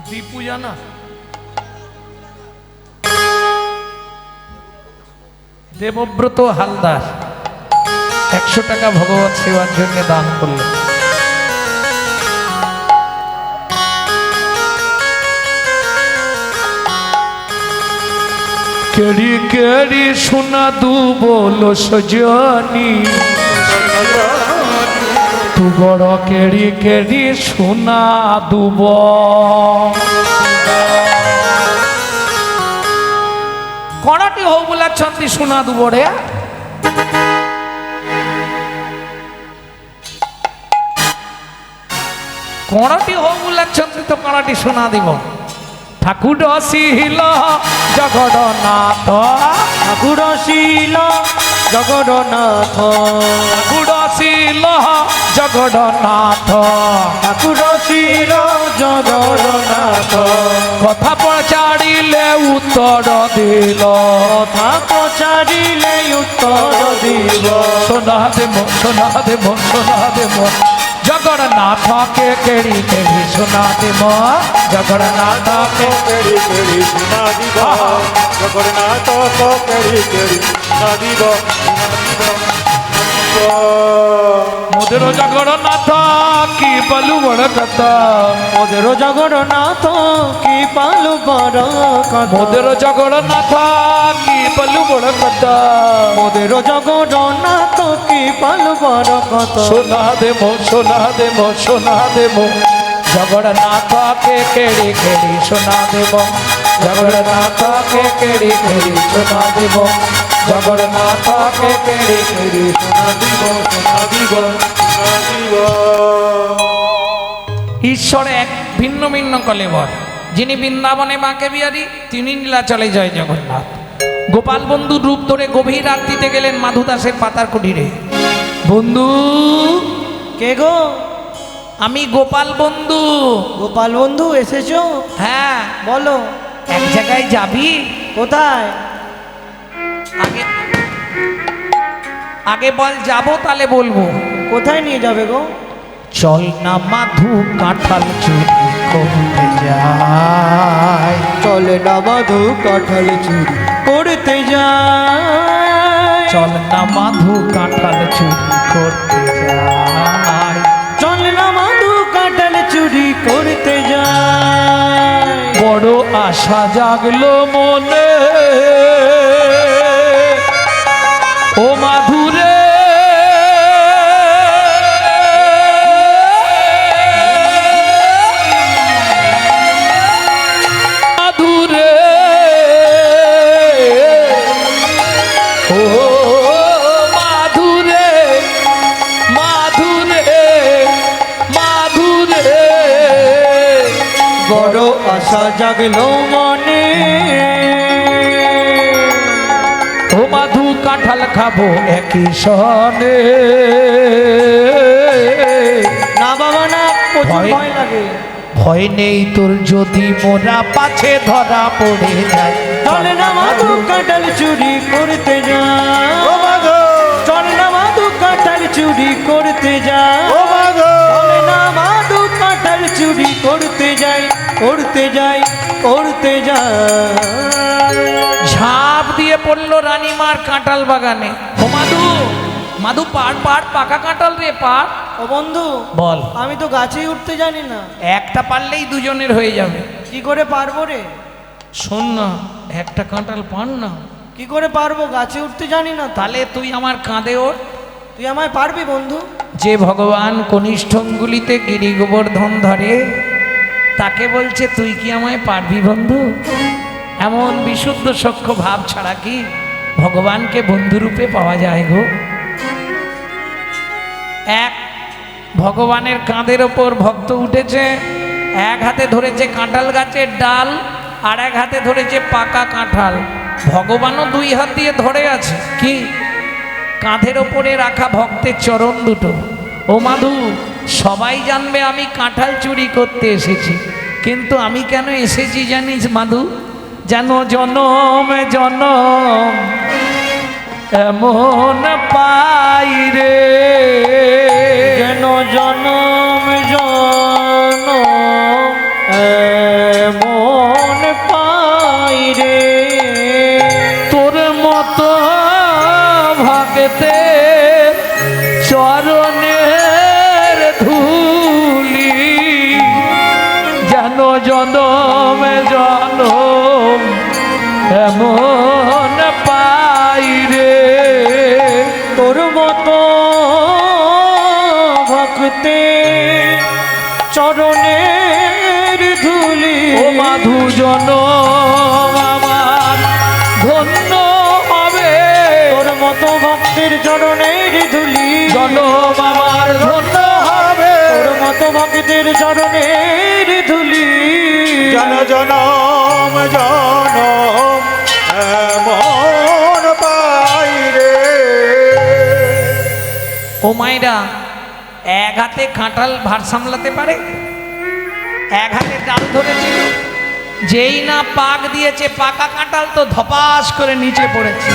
দীপু জানা, দেবব্রত হালদার 100 টাকা ভগবত সেবার জন্য দান করলেন। কেড়ি কেড়ি শোনা দু বলো সজনী, তু বড় কেড়ি কেড়ি শোনা দুব। কড়াটি হো বলাচ্ছন্তি শোনা দুব রে। কড়াটি হো বলাচ্ছন্তি তো কড়াটি শোনা দিব। ঠাকুর শিল জগন্নাথ, ঠাকুর শিল জগন্নাথ, ঠাকুর শিল জগন্নাথ, ঠাকুর শিল জগন্নাথ, কথা পচারিলে উত্তর দিল, কথা পচারিলে উত্তর দিব। সোনা দেব সোনা দেব সোনা দেব, জগন্নাথকে কেড়ি কেড়ি সোনা দেব, জগন্নাথকে কেড়ি কেড়ি শোনা দিব, জগন্নাথ কেড়ি কেড়ি শোনা দিব, মোদের জগন্নাথ কি বলু বড় কথা, মোদের জগন্নাথ কি পালু বড় কথা, মোদের জগন্নাথ কি বলু বড় কথা, মোদের জগন্নাথ কি পালু বড় কথা। সোনা দেব সোনা দেব সোনা দেব, জগন্নাথকে কেড়ি কেড়ি সোনা দেব, জগন্নাথকে কেড়ি কেড়ি সোনা দেব, জগন্নাথকে কেড়ি কেড়ি সোনা দিব সোনা দিব। ঈশ্বর এক, ভিন্ন ভিন্ন কলেবর। যিনি বৃন্দাবনে মাকে বিহারী, তিনি নীলাচলে জয় জগন্নাথ। গোপাল বন্ধুর রূপ ধরে গভীর রাত্রিতে গেলেন মাধু দাসের পাতার কুটিরে। বন্ধু, কে গো? আমি গোপাল বন্ধু। গোপাল বন্ধু এসেছো? হ্যাঁ, বলো। এক জায়গায় যাবি? কোথায়? আগে আগে বল, যাবো তাহলে বলবো। কোথায় নিয়ে যাবে গো? চল না মাধু কাঁঠাল চুরি করতে যাই, চলে না মাধু কাঁঠাল চুরি করতে যায়, চল না মাধু কাঁঠাল চুরি করতে যাই, চল না মাধু কাঁঠাল চুরি করতে যায়। বড় আশা জাগলো মনে ও মাধুরে, মাধুরে ও মাধুরে, মাধুরে মাধুরে, বড় আশা জাগলো মনে, ও মাধু কাঁঠাল খাবো একই সনে। না বাবা না, প্রচুর ভয়- ভয় লাগে। ভয় নেই তোর যদি মোরা পাছে ধরা পড়ে যায়, চলে না মাধু কাঁঠাল চুরি করতে যায়, ও মাধব, চল না মাধু কাঁঠাল চুরি করতে যায়, ও মাধব, চলে না মাধু কাঁঠাল চুরি করতে যাই, করতে যাই, করতে যাই। ঝাঁপ দিয়ে পড়লো রানীমার কাঁঠাল বাগানে। ও মাধু, মাধু পাড় পাড়, পাকা কাঁঠাল রে পাড়। ও বন্ধু, বল, আমি তো গাছেই উঠতে জানি না, একটা পারলেই দুজনের হয়ে যাবে। কি করে পারবো রে? শোন না, একটা কাঁঠাল পান না, কি করে পারবো? গাছে উঠতে জানি না তো। তাহলে তুই আমার কাঁধে ওঠ। তুই আমায় পারবি বন্ধু? যে ভগবান কনিষ্ঠ অঙ্গুলিতে গিরি গোবর্ধন ধরে, তাকে বলছে তুই কি আমায় পারবি বন্ধু? এমন বিশুদ্ধ সখ্য ভাব ছাড়া কি ভগবানকে বন্ধুরূপে পাওয়া যায় গো? এক ভগবানের কাঁধের ওপর ভক্ত উঠেছে, এক হাতে ধরেছে কাঁঠাল গাছের ডাল, আর এক হাতে ধরেছে পাকা কাঁঠাল। ভগবানও দুই হাত দিয়ে ধরে আছে কি কাঁধের ওপরে রাখা ভক্তের চরণ দুটো। ও মাধু, সবাই জানবে আমি কাঁঠাল চুরি করতে এসেছি, কিন্তু আমি কেন এসেছি জানিস মাধু? যেন জনম জনম এমন পাই রে, যেন জনম জনম এমন পাই রে, তোর মতো ভক্তে চরণের ধুলি, যেন জনম জনম এমন পাই রে। তোর মতো ভক্তে চরণের ধুলি, ও মাধু জনম আমার ধন্য হবে, তোর মতো ভক্তের চরণের ধুলি, জনম আমার ধন্য হবে, তোর মতো ভক্তের চরণের ধুলি, জন জনম জনম এমন পাই রে। ও মায়েরা, এক হাতে কাঁঠাল ভার সামলাতে পারে, এক হাতে ডাল ধরেছিল, যেই না পাক দিয়েছে পাকা কাঁঠাল তো ধপাস করে নিচে পড়েছে,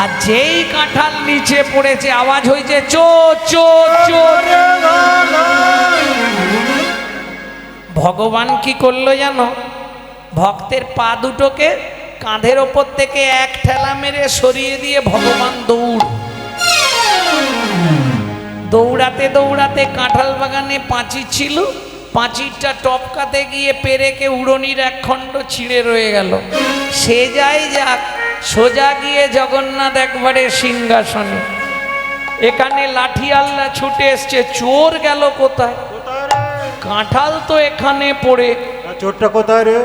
আর যেই কাঁঠাল নিচে পড়েছে আওয়াজ হয়েছে চোর চোর চোর। ভগবান কি করলো জানো? ভক্তের পা দুটোকে কাঁধের ওপর থেকে এক ঠেলা মেরে সরিয়ে দিয়ে ভগবান দৌড়াতে দৌড়াতে কাঁঠাল বাগানে পাঁচি ছিল, পাঁচিরটা টপকাতে গিয়ে পেরেকে উড়নির এক খণ্ড ছিঁড়ে রয়ে গেল। সে যাই যাক, সোজা গিয়ে জগন্নাথ একবারে সিংহাসনে। এখানে লাঠি আল্লাহ ছুটে এসছে, চোর গেল কোথায়? কোথায় রে? কাঁঠাল তো এখানে পড়ে। চোরটা কোথায় রে?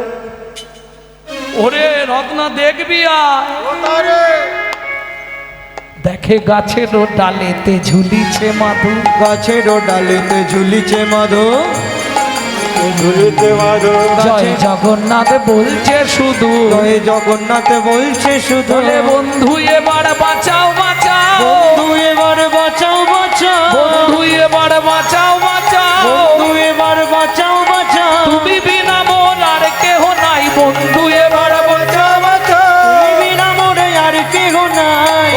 ওরে রত্ন দেখবি আয়। কোথায় রে? দেখে গাছের ডালেতে ঝুলিছে মাধু, গাছের ডালেতে ঝুলিছে মধু, ঝুলিতে মাধু, জয় জগন্নাথ বলছে শুধু, জয় জগন্নাথ বলছে শুধু, বলে বন্ধু এবার বাঁচাও বাঁচাও, বন্ধু এবার বাঁচাও বাঁচাও, বন্ধু এবার বাঁচাও বাঁচাও, বন্ধু এবার বাঁচাও বাঁচাও, তুমি বিনা মোর আর কেহ নাই, বন্ধু এবার বাঁচাও বাঁচাও। তুমি বিনা মোরে আর কেহ নাই,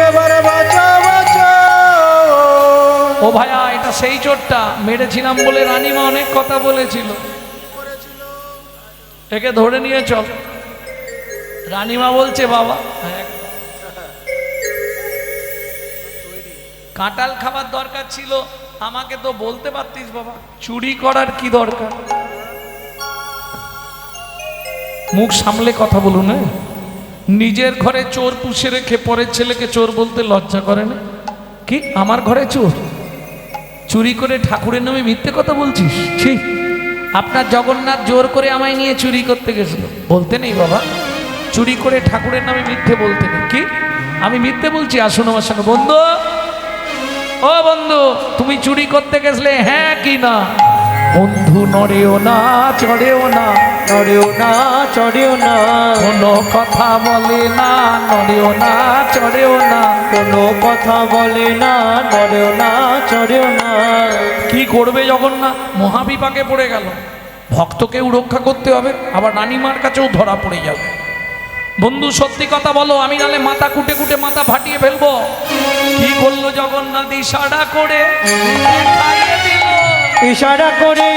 এবার বাঁচা বাঁচাও। ও ভাইয়া, এটা সেই চোরটা মেরেছিলাম বলে রানীমা অনেক কথা বলেছিল, একে ধরে নিয়ে চল। রানীমা বলছে বাবা কাঁঠাল খাবার দরকার ছিল, আমাকে তো বলতে পারতিস বাবা, চুরি করার কি দরকার? মুখ সামলে কথা বলুন। নিজের ঘরে চোর পুষে রেখে পরের ছেলেকে চোর বলতে লজ্জা করে না? কি আমার ঘরে চোর? চুরি করে ঠাকুরের নামে মিথ্যে কথা বলছিস? ঠিক, আপনার জগন্নাথ জোর করে আমায় নিয়ে চুরি করতে গেছিল, বলতে নেই বাবা, চুরি করে ঠাকুরের নামে মিথ্যে বলতে নেই। কি আমি মিথ্যে বলছি? আসুন আমার সঙ্গে। বন্ধু, ও বন্ধু, তুমি চুরি করতে গেছিলে হ্যাঁ কি না? বন্ধু নড়েও না চড়েও না, নড়েও না চড়েও না, কোনো কথা বলে না, নড়েও না চড়েও না, কোনো কথা বলে না, নড়েও না চড়েও না। কি করবে জগন্নাথ? মহাবিপাকে পড়ে গেল। ভক্তকেও রক্ষা করতে হবে, আবার রানীমার কাছেও ধরা পড়ে যাবে। বন্ধু সত্যি কথা বলো, আমি নালে মাথা কুটে কুটে মাথা ফাটিয়ে ফেলবো। কি করলো জগন্নাথ? ইশারা করে দেখাইয়ে দিল, ইশারা করে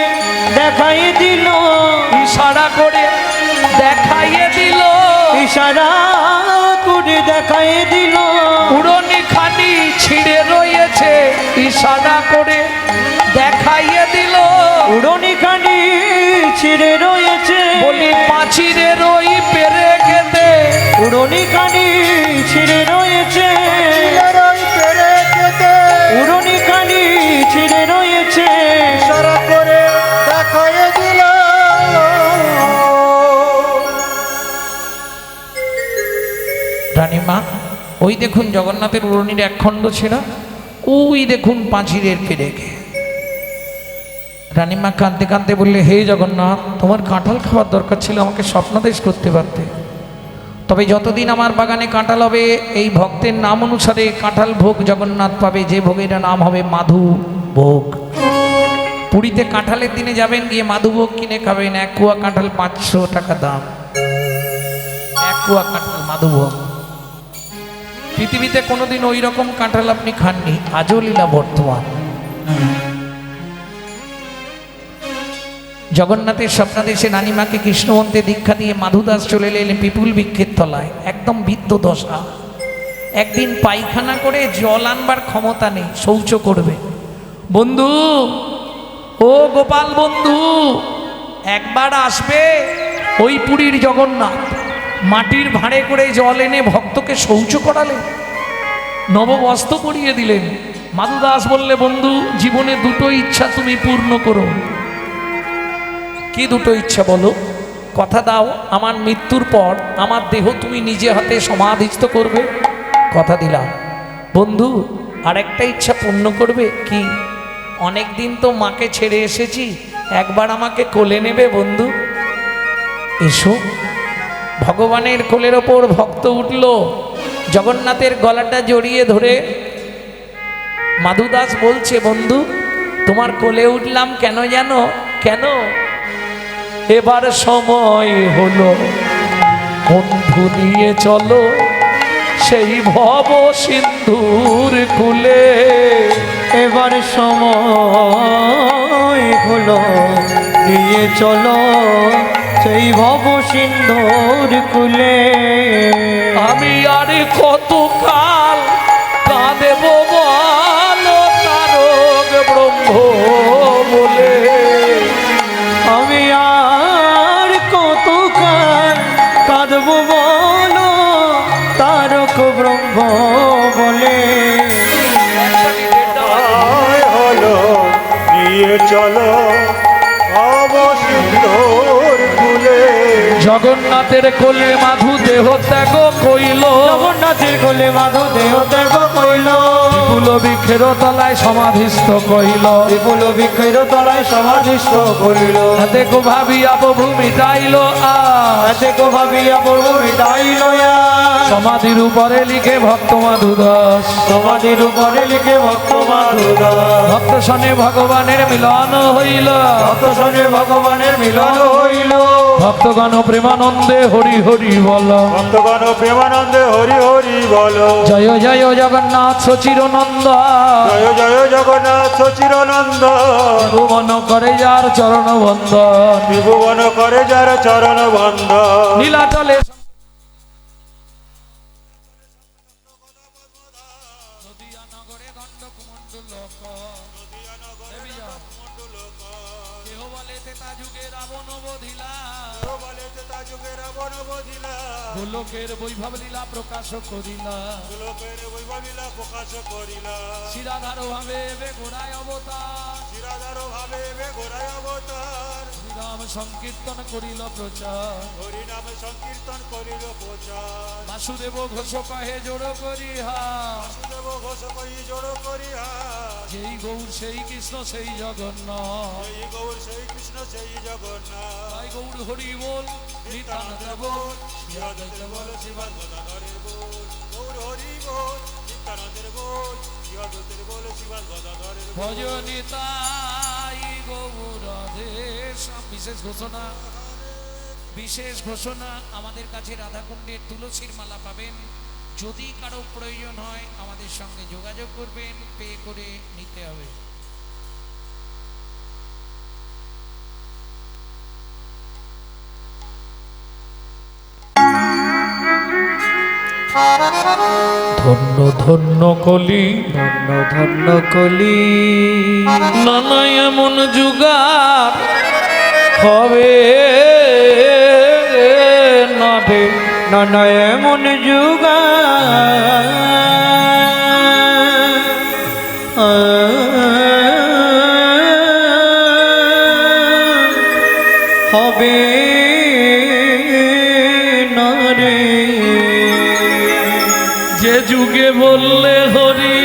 দেখাই দিল, ইশারা করে দেখাইয়ে দিল, ইশারা করে দেখাই দিল, উড়নি খানি ছিঁড়ে রয়েছে, ইশারা করে দেখাইয়ে দিল, উড়নি খানি ছিঁড়ে রয়েছে, বলি পাঁচিরের ওই পেরে খেতে, উড়নি খানি ছিঁড়ে রয়েছে, উড়নি খানি ছিঁড়ে রয়েছে, ইশারা করে দেখাইয়ে দিল। রানীমা ওই দেখুন জগন্নাথের উড়নির এক খণ্ড ছেঁড়া, ওই দেখুন পাঁচিরের পেরেকে। রানীমা কাঁদতে কাঁদতে বললে, হে জগন্নাথ, তোমার কাঁঠাল খাওয়ার দরকার ছিল, আমাকে স্বপ্নাদেশ করতে পারতে। তবে যতদিন আমার বাগানে কাঁঠাল হবে, এই ভক্তের নাম অনুসারে কাঁঠাল ভোগ জগন্নাথ পাবে, যে ভোগের নাম হবে মাধু ভোগ। পুরীতে কাঁঠালের দিনে যাবেন, গিয়ে মাধু ভোগ কিনে খাবেন। 1 কুয়া কাঁঠাল 500 টাকা দাম, 1 কুয়া কাঁঠাল মাধু ভোগ। পৃথিবীতে কোনোদিন ওই রকম কাঁঠাল আপনি খাননি, আজও লীলা বর্তমান। জগন্নাথের স্বপ্নাদেশে রানীমাকে কৃষ্ণমন্ত্রে দীক্ষা দিয়ে মাধুদাস চলে এলেন পিপুল বৃক্ষের তলায়, একদম বৃদ্ধ দশা। একদিন পায়খানা করে জল আনবার ক্ষমতা নেই, শৌচ করবে। বন্ধু, ও গোপাল বন্ধু, একবার আসবে? ওই পুরীর জগন্নাথ মাটির ভাঁড়ে করে জল এনে ভক্তকে শৌচ করালেন, নববস্ত্র পরিয়ে দিলেন। মাধুদাস বললে, বন্ধু, জীবনে 2টো ইচ্ছা তুমি পূর্ণ করো। কি 2টো ইচ্ছা বলো? কথা দাও, আমার মৃত্যুর পর আমার দেহ তুমি নিজে হাতে সমাধিস্থ করবে। কথা দিলাম। বন্ধু, আরেকটা ইচ্ছা পূর্ণ করবে। কি? অনেক দিন তো মাকে ছেড়ে এসেছি, একবার আমাকে কোলে নেবে বন্ধু? এসো। ভগবানের কোলের ওপর ভক্ত উঠল, জগন্নাথের গলাটা জড়িয়ে ধরে মাধুদাস বলছে, বন্ধু, তোমার কোলে উঠলাম কেন জানো? কেন? এবার সময় হলো, বন্ধু নিয়ে চলো সেই ভব সিন্ধুর কুলে। এবার সময় হলো, নিয়ে চলো সেই ভব সিন্ধুর কুলে। আমি আর কতকাল কাঁদেব বলো তারক ব্রহ্ম বলে। আমি আর কতকাল কাঁদব বলো তারক ব্রহ্ম বলে। সময় হলো, নিয়ে চলো অবসিন্দর কুলে। জগন্নাথের কোলে মাধু দেহ ত্যাগ কইল, জগন্নাথের কোলে মাধু দেহ ত্যাগ কইল। বিপুল বৃক্ষের তলায় সমাধিস্থ কইল, বিপুল বৃক্ষের তলায় সমাধিস্থ করিল। হাতে কো ভাবিয়া প্রভু মিটাইল হাতে কো ভাবিয়া প্রভু মিটাইল। সমাধির উপরে লিখে ভক্ত মাধুদাস, সমাধির উপরে লিখে ভক্ত মাধুদাস। ভক্ত সনে ভগবানের মিলন হইল, ভক্ত সঙ্গে ভগবানের মিলন হইল। ভক্তগণ প্রেমানন্দে হরি হরি বল। ভক্তগণ প্রেমানন্দে হরি হরি বলো। জয় জয় জগন্নাথ সচির নন্দ, জয় জয় জগন্নাথ চিরনন্দ। ভুবন করে যার চরণ বন্দন, ত্রিভুবন করে যার চরণ বন্ধ। নীলাচলে গোলকের বৈভব লীলা প্রকাশ করিলা, গোলকের বৈভব লীলা প্রকাশ করিলা। শিরাধার ভাবে গোড়ায় অবতার, শিরাধার ভাবে গোড়ায় অবতার। শ্রীরাম সংকীর্তন করিল প্রচার, হরিনাম সংকীর্তন করিল প্রচার। বাসুদেব ঘোষ কহে জোড় করিহা, বাসুদেব ঘোষ কই জোড় করিহা। যেই গৌর সেই কৃষ্ণ সেই জগন্নাথ, সেই গৌর সেই কৃষ্ণ সেই জগন্নাথ। তাই গৌর হরি বল নিত্যানন্দ বল, শিবানন্দের বল শিবান গদাধরের বল। গৌর হরি বল নিত্যানন্দের বল, শিবানন্দের বল শিবান গদাধরের বল। ভজনিতাই গৌরাধেশ। বিশেষ ঘোষণা, আমাদের কাছে রাধাকুণ্ডের তুলসীর মালা পাবেন। যদি কারো প্রয়োজন হয় আমাদের সঙ্গে যোগাযোগ করবেন, পে করে নিতে হবে। ধন্য ধন্য কলি, ধন্য ধন্য কলি। নানা এমন যুগার হবে না রে, নানা এমন যুগা হবে না রে। যে যুগে বললে হরি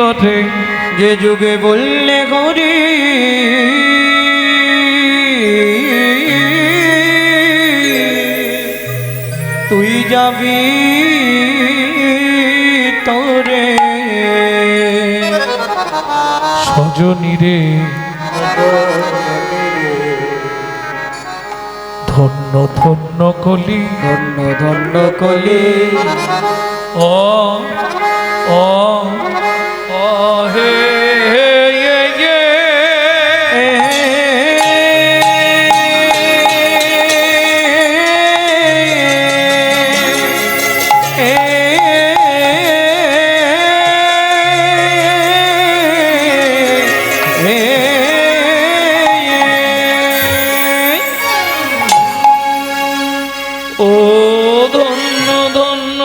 তরে যে যুগে বললে গরি তুই যাবি তোরে সজনী রে ধন্য ধন্য কলি ধন্য ধন্য কলি ও ও ও হে হে হে ও ধন্য ধন্য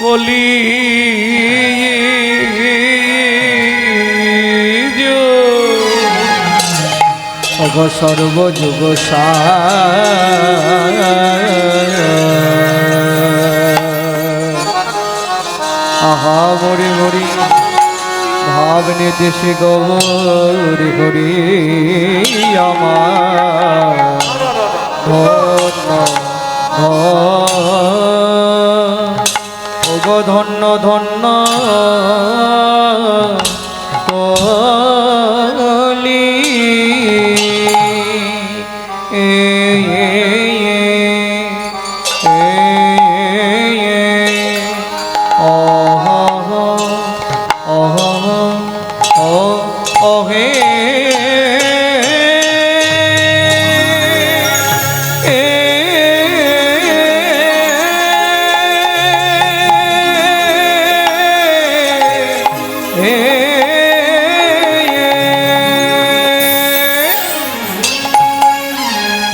কলি অগ সর্বযুগ আহা মরি মরি ভাবনে দেশে গৌরি হরি আমার ধন্য ওগ ধন্য ধন্য কলি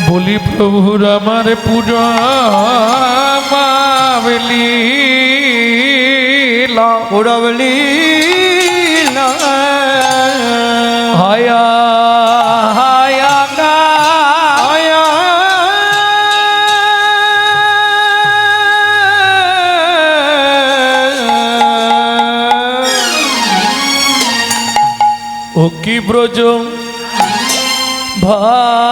বলি প্রভুর আমার পূজা মাবলি পুরবলি হায়া হায়া গা ও কি ব্রজ ভাবে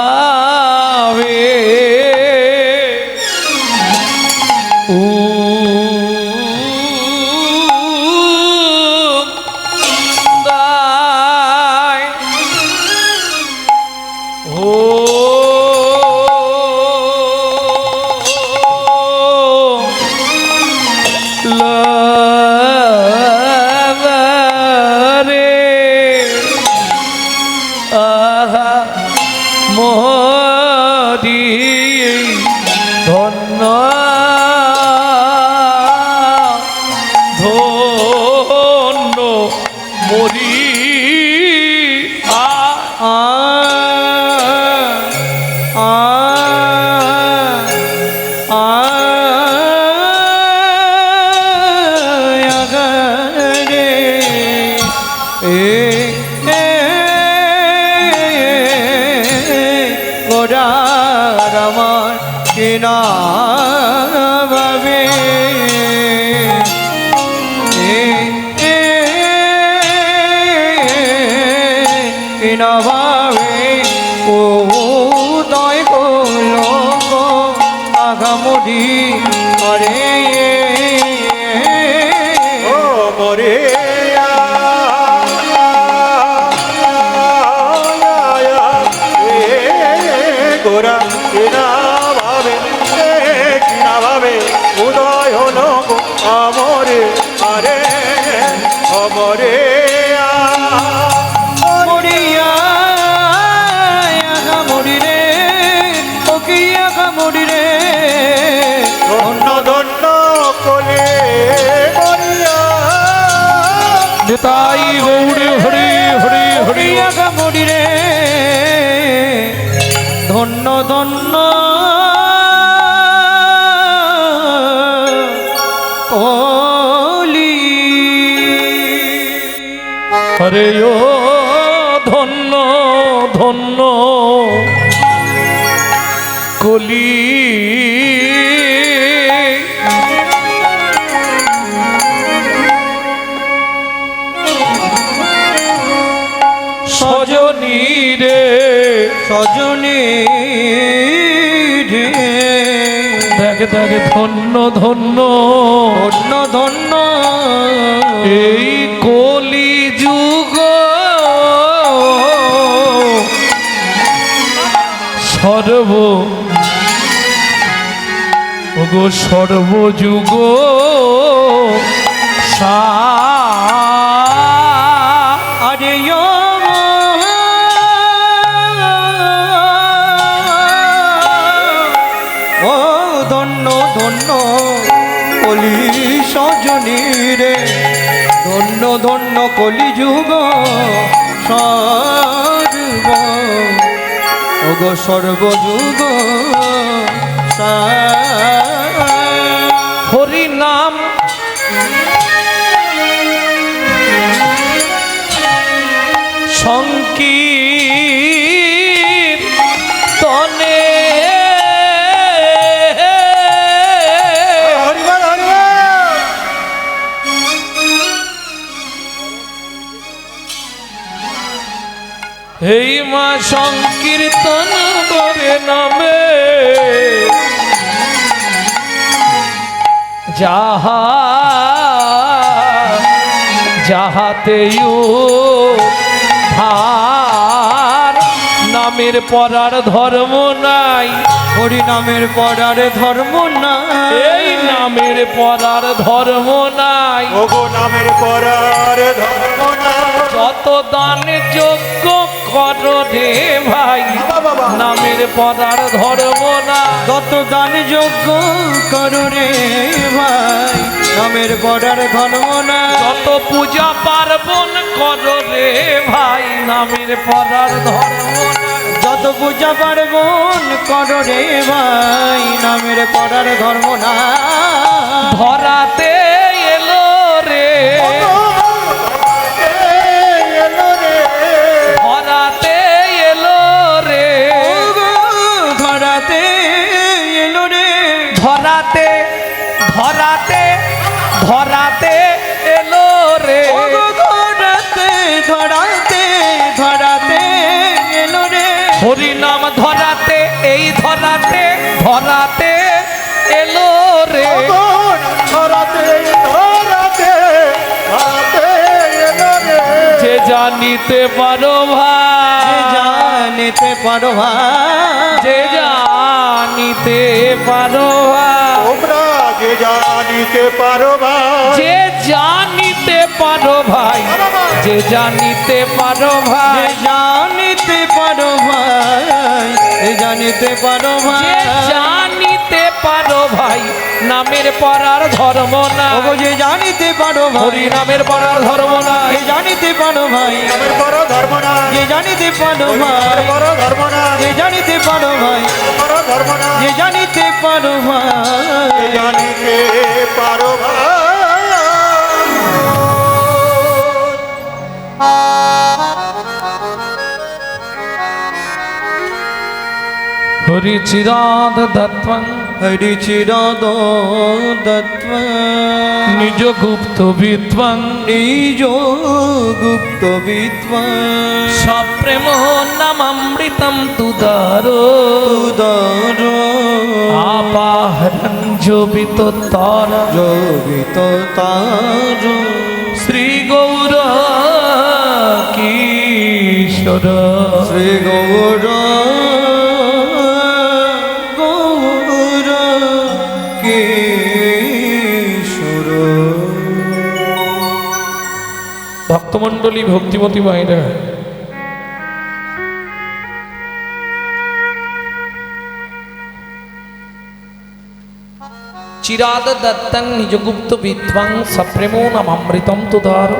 ও দায় ও মোহরি ধন্য ধন্য মরি আমার কিনা ভাবে কিনা ভাবে ও দয় করলো আগামুড়ি আরে ও মরে গোরা কিনা ভাবে উদয় হলো গো আমরে আরে অমরে মরিয়া আগামুড়ি রে ও কি আগামুড়ি রে ধন্য ধন্য কোলে মরিয়া নিতাই গৌড়ে হরি হরি হরি আগামুড়ি রে ধন্য ধন্য কলি হরে ও ধন্য ধন্য কলি সজনী রে সজনী রে দেখে দেখে ধন্য ধন্য ধন্য ধন্য এই কলি যুগ সর্ব ওগো সর্বযুগ আরে ও ধন্য ধন্য কলি সজনী রে ধন্য ধন্য কলি যুগ সর্ব ওগো সর্বযুগ হরি নাম সংকীর্তনে এই মা সংকীর্তন করে নামে যাহা যাহাতেও ধার নামের পরার ধর্ম নাই হরি নামের পড়ার ধর্ম না এই নামের পরার ধর্ম নাই ওগো নামের পরার ধর্ম না যত দান যোগ্য কর রে ভাই নামের পরার ধর্ম না যত দান যোগ্য করো রে ভাই নামের পড়ার ধর্ম না যত পূজা পার্বণ কর রে ভাই নামের পরার ধর্ম না যত পূজা পার্বণ করো রে ভাই নামের পড়ার ধর্ম না ধরাতে এলো রে ধরাতে এলো রে ধরাতে এলো রে ধরাতে ধরাতে ধরাতে এলো রে ধরাতে ধরাতে ধরাতে এলো রে হরি নাম ধরাতে এই ধরাতে ধরাতে এলো রে ধরাতে ধরাতে ধরাতে এলো রে যে জানিতে পারো ভাই জানিতে পারো ভাই যে জানিতে পারো ভাই তোমরা যে জানিতে পারো ভাই যে জানিতে পারো ভাই যে জানিতে পারো ভাই জানিতে পারো ভাই জানিতে পারো ভাই যে জানিতে পারো ভাই নামের পরার ধর্ম না ওগো যে জানিতে পারো হরি ভাই নামের পরার ধর্ম না যে জানিতে পারো ভাই নামের বড় ধর্ম না যে জানিতে পারো নামের ভাই বড় ধর্ম না যে জানিতে পারো ভাই বড় ধর্ম না যে জানিতে পারো ভাই জানিতে পারো ভাই হরি চিরাদ দত্তং হরি চিরাদ দত্ত্ব নিজ গুপ্ত বিদ্বাং নিজ গুপ্ত বিদ্বাং সপ্রেম নামামৃতম তুদারো উদর আপাহরণ জবিত তর যোগিত তার শ্রী গৌর কিশোর শ্রী গৌর গৌর কিশোর ভক্তমণ্ডলী ভক্তিমতী মায়েরা চিরাদ দত্তং নিজগুপ্ত বিদ্বাং সপ্রেমো নামামৃতম তুদার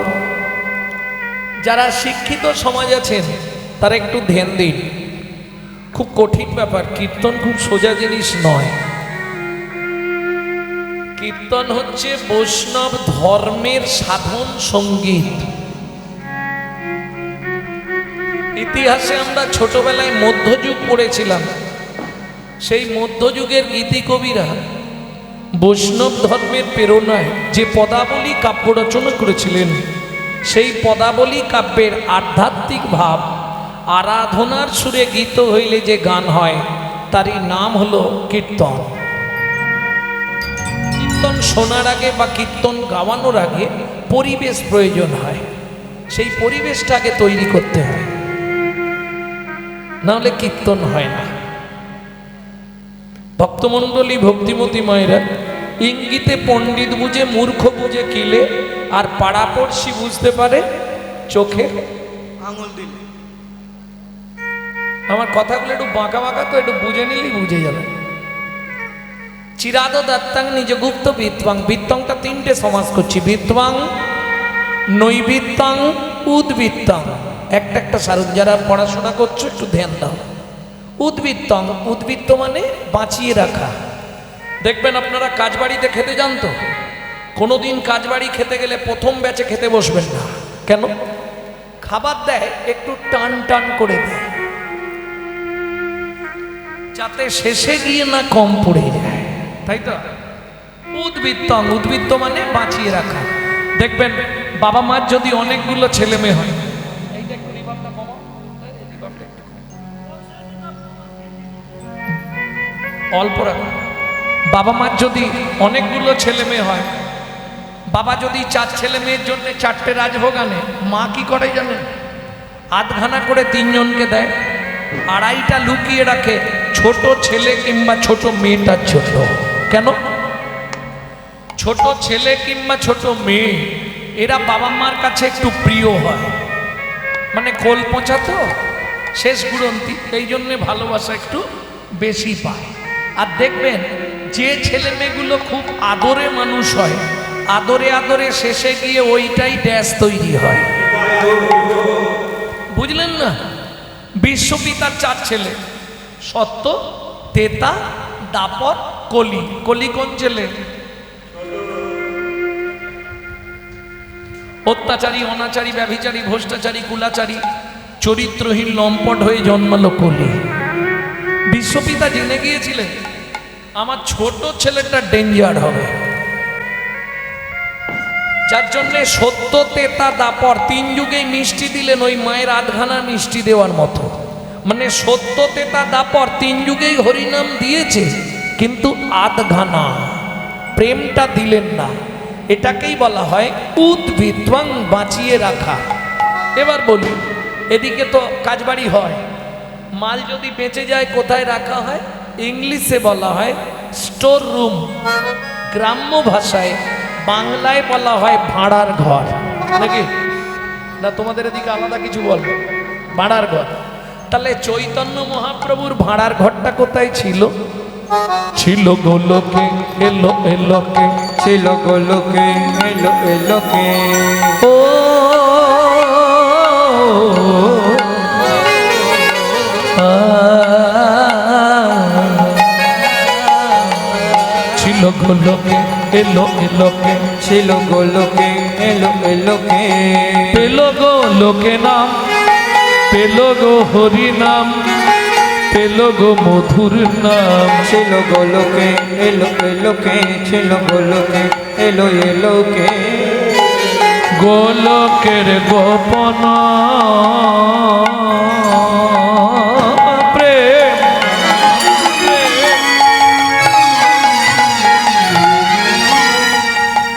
যারা শিক্ষিত সমাজ আছেন তারা একটু ধ্যান দিন খুব কঠিন ব্যাপার কীর্তন খুব সোজা জিনিস নয় কীর্তন হচ্ছে বৈষ্ণব ধর্মের সাধন সঙ্গীত ইতিহাসে আমরা ছোটবেলায় মধ্যযুগ পড়েছিলাম। সেই মধ্যযুগের গীতি কবিরা বৈষ্ণব ধর্মের প্রেরণায় যে পদাবলী কাব্য রচনা করেছিলেন, সেই পদাবলী কাব্যের আধ্যাত্মিক ভাব আরাধনার সুরে গীত হইলে যে গান হয়, তারই নাম হলো কীর্তন। কীর্তন শোনার আগে বা কীর্তন গাওয়ানোর আগে পরিবেশ প্রয়োজন হয়, সেই পরিবেশটাকে তৈরি করতে হয়, নাহলে কীর্তন হয় না। ভক্তমণ্ডলী, ভক্তিমতী মায়েরা, ইঙ্গিতে পণ্ডিত বুঝে মূর্খ বুঝে কিলে, আর পাড়াপড়শি বুঝতে পারে চোখে আঙুল দিলে। আমার কথাগুলো একটু বাঁকা বাঁকা, তো একটু বুঝে নিলেই বুঝে যাবে। চিরাদ দত্তাং নিজ গুপ্ত বিত্বাং, বিত্তংটা তিনটে সমাস করছি, বিত্বাং, নৈবিত্তাং, উদ্বৃত্তাং। একটা একটা সারুক, যারা পড়াশোনা করছো একটু ধ্যান দাও। উদ্বৃত্তং, উদ্বৃত্ত মানে বাঁচিয়ে রাখা। দেখবেন আপনারা কাজবাড়িতে খেতে যান তো, কোনোদিন কাজবাড়ি খেতে গেলে প্রথম ব্যাচে খেতে বসবেন না। কেন? খাবার দেয় একটু টান টান করে দেয়, যাতে শেষে গিয়ে না কম পড়ে যায়, তাই তো? উদ্বৃত্তং, উদ্বৃত্ত মানে বাঁচিয়ে রাখা। দেখবেন বাবা মার যদি অনেকগুলো ছেলে মেয়ে হয়, এইটা একটু রিভাবটা কমাও, রিভাবটা একটু অল্প রাখো। বাবা মার যদি অনেকগুলো ছেলে মেয়ে হয়, বাবা যদি 4 ছেলে মেয়ের জন্য 4টে রাজভোগ আনে, মা কি করে জানেন? আধখানা করে 3 জনকে দেয়, 2.5টা লুকিয়ে রাখে ছোট ছেলে কিংবা ছোট মেয়েটার জন্য। কেন? ছোট ছেলে কিংবা ছোট মেয়ে এরা বাবা মার কাছে একটু প্রিয় হয়, মানে কোল পচা তো, শেষ গুড়ন্তি, এই জন্যে ভালোবাসা একটু বেশি পায়। আর দেখবেন যে ছেলে মেয়েগুলো খুব আদরে মানুষ হয়, আদরে আদরে শেষে গিয়ে ওইটাই ড্যাশ তৈরি হয়। বুঝলেন না? বিশ্বপিতার 4 ছেলে, সত্য, তেতা, দাপর, কলি। কলি কোন ছেলে? অত্যাচারী, অনাচারী, ব্যভিচারী, ভ্রষ্টাচারী, কুলাচারী, চরিত্রহীন লম্পট হয়ে জন্মালো কলি। বিশ্বপিতা জেনে গিয়েছিলেন আমার ছোট ছেলেটা ডেঞ্জার হবে, যার জন্যে সত্য, তেতা, দাপর 3 যুগেই মিষ্টি দিলেন, ওই মায়ের আধখানা মিষ্টি দেওয়ার মতো। মানে সত্য, তেতা, দাপর 3 যুগেই হরিনাম দিয়েছে, কিন্তু আধখানা প্রেমটা দিলেন না। এটাকেই বলা হয় উদ্বৃত্তং, বাঁচিয়ে রাখা। এবার বলি, এদিকে তো কাজবাড়ি হয়, মাল যদি বেঁচে যায় কোথায় রাখা হয়? ইংলিশে বলা হয় স্টোর রুম, গ্রাম্য ভাষায় বাংলায় বলা হয় ভাড়ার ঘর, নাকি না? তোমাদের এদিকে আলাদা কিছু বলবো? ভাড়ার ঘর। তাহলে চৈতন্য মহাপ্রভুর ভাড়ার ঘরটা কোথায় ছিল? ছিল গোলকে, এলো এলোকে, ছিল গোলকে, এলো এলোকে। ও ছিল গোলকে, এলো এলোকে, ছিল গোলকে, এলো এলোকে। পেল গো লোকে নাম, পেল গো হরি নাম, পেল গো মধুর নাম। ছিল গোলকে, এলো এলোকে, ছিল গোলকে, এলো এলোকে। গোলকের গোপন প্রেম,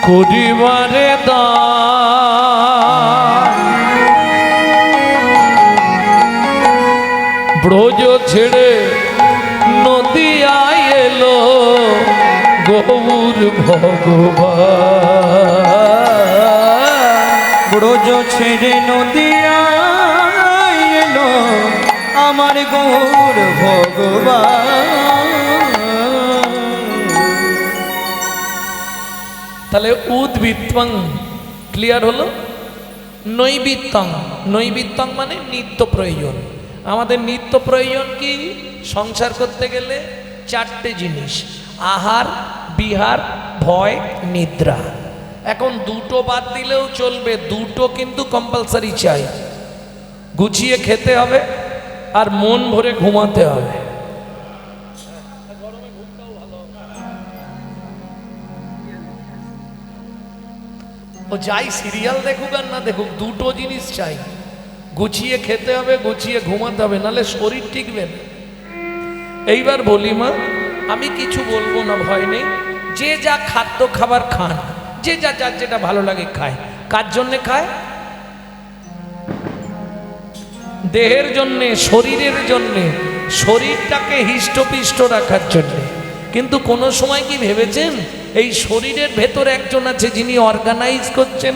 করিবারে দান, ব্রজ ছেড়ে নদিয়ায় এলো গৌর ভগবান। ব্রজ ছেড়ে নদিয়ায় এলো আমার গৌর ভগবান। তাহলে উদ্বৃত্তং ক্লিয়ার হলো। নৈবিত্তং, নৈবিত্তং মানে নিত্য প্রয়োজন। আমাদের নিত্য প্রয়োজন কি? সংসার করতে গেলে 4টে জিনিস, আহার, বিহার, ভয়, নিদ্রা। এখন 2টো বাদ দিলেও চলবে, 2টো কিন্তু কম্পালসারি চাই। গুছিয়ে খেতে হবে আর মন ভরে ঘুমাতে হবে। ও যাই সিরিয়াল দেখুক আর না দেখুক, দুটো জিনিস চাই, গুছিয়ে খেতে হবে, গুছিয়ে ঘুমাতে হবে, নাহলে শরীর টিকবে না। এইবার বলি মা, আমি কিছু বলবো না, ভয় নেই। যে যা খাদ্য খাবার খান, যে যা যার যেটা ভালো লাগে খায়। কার জন্যে খায়? দেহের জন্যে, শরীরের জন্যে, শরীরটাকে হিষ্টপিষ্ট রাখার জন্যে। কিন্তু কোনো সময় কি ভেবেছেন এই শরীরের ভেতরে একজন আছে যিনি অর্গানাইজ করছেন?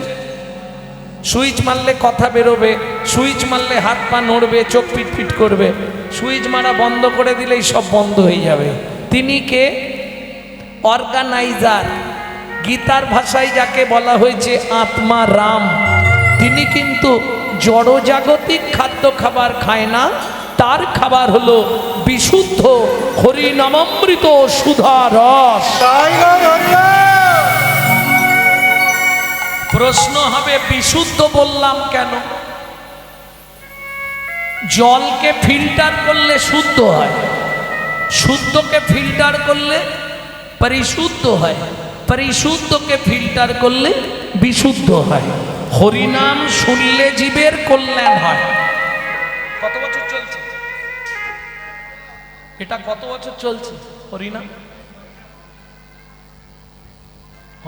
সুইচ মারলে কথা বেরোবে, সুইচ মারলে হাত পা নড়বে, চোখ পিটপিট করবে, সুইচ মারা বন্ধ করে দিলেই সব বন্ধ হয়ে যাবে। তিনি কে? অর্গানাইজার। গীতার ভাষায় যাকে বলা হয়েছে আত্মা রাম। তিনি কিন্তু জড়জাগতিক খাদ্য খাবার খায় না, তার খাবার হলো বিশুদ্ধ হরিনামামৃত সুধা রস। প্রশ্ন হবে বিশুদ্ধ বললাম কেন? জলকে ফিল্টার করলে শুদ্ধ হয়, শুদ্ধকে ফিল্টার করলে পরিশুদ্ধ হয়, পরিশুদ্ধকে ফিল্টার করলে বিশুদ্ধ হয়। হরিনাম শুনলে জীবের কল্যাণ হয়। কত বছর চলছে এটা? কত বছর চলছে হরিনাম?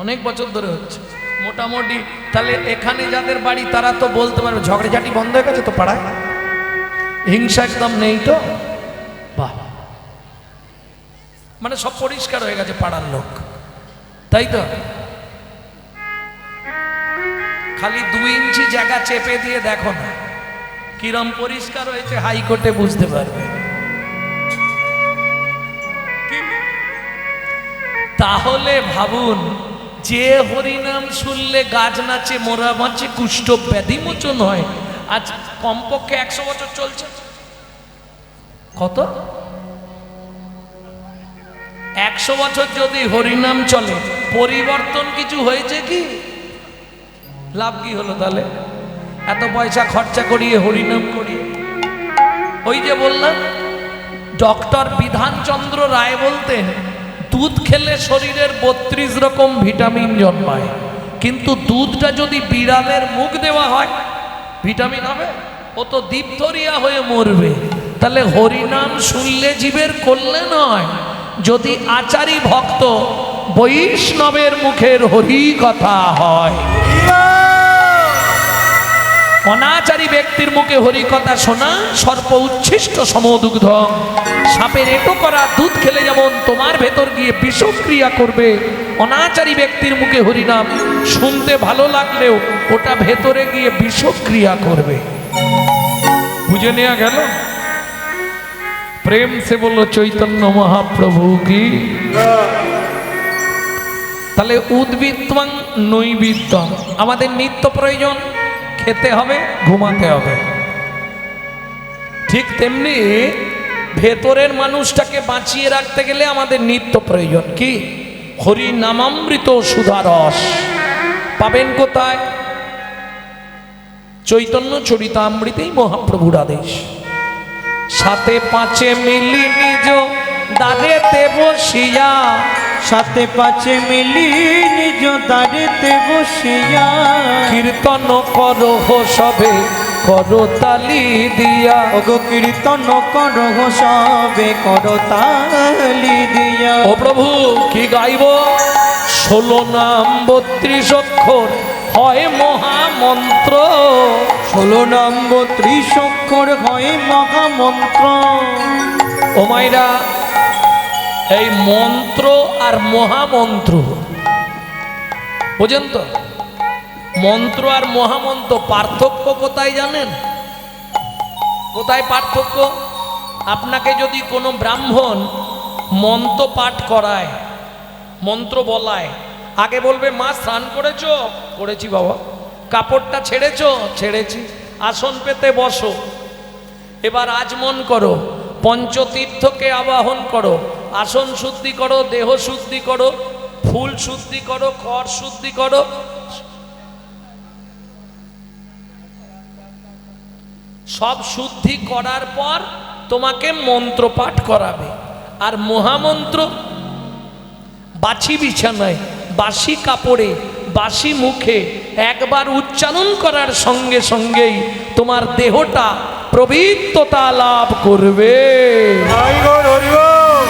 অনেক বছর ধরে হচ্ছে মোটামুটি। তাহলে এখানে যাদের বাড়ি তারা তো বলতে পারবে ঝগড়াঝাটি বন্ধ হয়ে গেছে তো পাড়ায়, হিংসা একদম নেই তো? বাহ, মানে সব পরিষ্কার হয়ে গেছে পাড়ার লোক, তাই তো? খালি 2 ইঞ্চি জায়গা চেপে দিয়ে দেখো না কিরম পরিষ্কার হয়েছে, হাইকোর্টে বুঝতে পারবে। তাহলে ভাবুন, যে হরিনাম শুনলে গাছ নাচে, মোরা বাঁচে, কুষ্ঠ ব্যাধি মোচন হয়, আজ কমপক্ষে 100 বছর চলছে। কত? 100 বছর যদি হরিনাম চলে, পরিবর্তন কিছু হয়েছে কি? লাভ কি হলো তাহলে? এত পয়সা খরচা করিয়ে হরিনাম করিয়ে। ওই যে বললাম, ডক্টর বিধানচন্দ্র রায় বলতেন দুধ খেলে শরীরের 32 রকম ভিটামিন জন্মায়, কিন্তু দুধটা যদি বিড়ালের মুখ দেওয়া হয় ভিটামিন হবে? ও তো ডিপথোরিয়া হয়ে মরবে। তাহলে হরিনাম শুনলে জীবের কল্যাণ হয়। যদি আচারী ভক্ত বৈষ্ণবের মুখের হরি কথা হয়, অনাচারী ব্যক্তির মুখে হরি কথা শোনা সর্প উচ্ছিষ্ট সমদুগ্ধ। সাপের এটো করা দুধ খেলে যেমন তোমার ভেতর গিয়ে বিষক্রিয়া করবে, অনাচারী ব্যক্তির মুখে হরিনাম শুনতে ভালো লাগলেও ওটা ভেতরে গিয়ে বিষক্রিয়া করবে। বুঝে নেওয়া গেল? প্রেম সে বলল চৈতন্য মহাপ্রভু কি। তাহলে উদ্বৃত্তং নৈবিত্তং, আমাদের নিত্য প্রয়োজন খেতে হবে, ঘুমাতে হবে। ঠিক তেমনি ভেতরের মানুষটাকে বাঁচিয়ে রাখতে গেলে আমাদের নিত্য প্রয়োজন কি? হরি নামামৃত সুধারস। পাবেন কোথায়? চৈতন্য চরিতামৃতেই মহাপ্রভুর আদেশ। 7-5 মিলি নিজ দ্বারেতে বসিয়া, 7-5 মিলি নিজ দ্বারেতে বসিয়া, কীর্তন করো সবে করো তালি দিয়া। ওগো কীর্তন করো সবে করো তালি দিয়া। ও প্রভু কি গাইব? 16 নাম 32 অক্ষর হয় মহামন্ত্র। 16 নাম 32 অক্ষর হয় মহামন্ত্র। ও মাইরা, এই মন্ত্র আর মহামন্ত্র বুঝেন তো? মন্ত্র আর মহামন্ত্র পার্থক্য কোথায় জানেন? কোথায় পার্থক্য? আপনাকে যদি কোনো ব্রাহ্মণ মন্ত্র পাঠ করায়, মন্ত্র বলায়, আগে বলবে মা স্নান করেছো? করেছি বাবা। কাপড়টা ছেড়েছো? ছেড়েছি। আসন পেতে বসো, এবার আচমন করো, পঞ্চতীর্থকে আবাহন করো, আসন শুদ্ধি করো, দেহ শুদ্ধি করো, ফুল শুদ্ধি করো, কর শুদ্ধি করো, সব শুদ্ধি করার পর তোমাকে মন্ত্র পাঠ করাবে। আর মহামন্ত্র বাছি বিছানায়, বাসি কাপড়ে, বাসি মুখে একবার উচ্চারণ করার সঙ্গে সঙ্গেই তোমার দেহটা পবিত্রতা লাভ করবে। হরি বল হরি বল।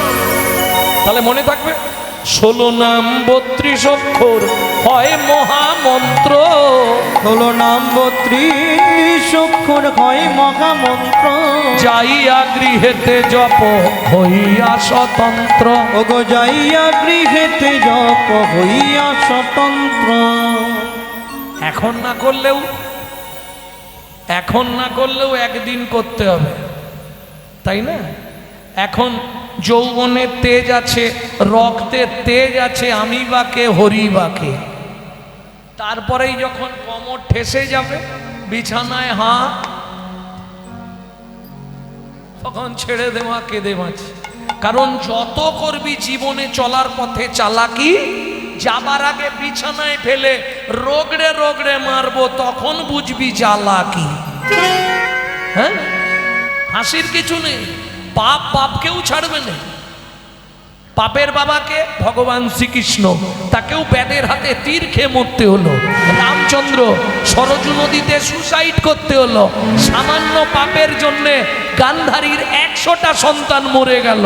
তাহলে মনে থাকবে 16 নাম 32 অক্ষর হয় মহামন্ত্র। 16 নাম 32 অক্ষর হয় মহামন্ত্র। যাইয়া গৃহেতে জপ হইয়া স্বতন্ত্র। ওগো যাইয়া গৃহেতে জপ হইয়া স্বতন্ত্র। এখন না করলেও একদিন করতে হবে, তাই না? এখন যৌবনের তেজ আছে, রক্তের তেজ আছে, আমি বাকে হরি বাকে। তারপরেই যখন কোমর ঠেসে যাবে, বিছানায় তখন ছেড়ে দেওয়া কেঁদে বাঁচি। কারণ যত করবি জীবনে চলার পথে চালাকি, যাবার আগে বিছানায় ফেলে রোগড়ে রোগড়ে মারবো, তখন বুঝবি জ্বালা কি। হ্যাঁ, হাসির কিছু নেই। পাপকেও ছাড়বে না। পাপের বাবাকে ভগবান শ্রীকৃষ্ণ, তাকেও ব্যাদের হাতে তীর খেয়ে মরতে হলো। রামচন্দ্র সরজু নদীতে সুসাইড করতে হলো। সামান্য পাপের জন্যে গান্ধারীর 100টা সন্তান মরে গেল।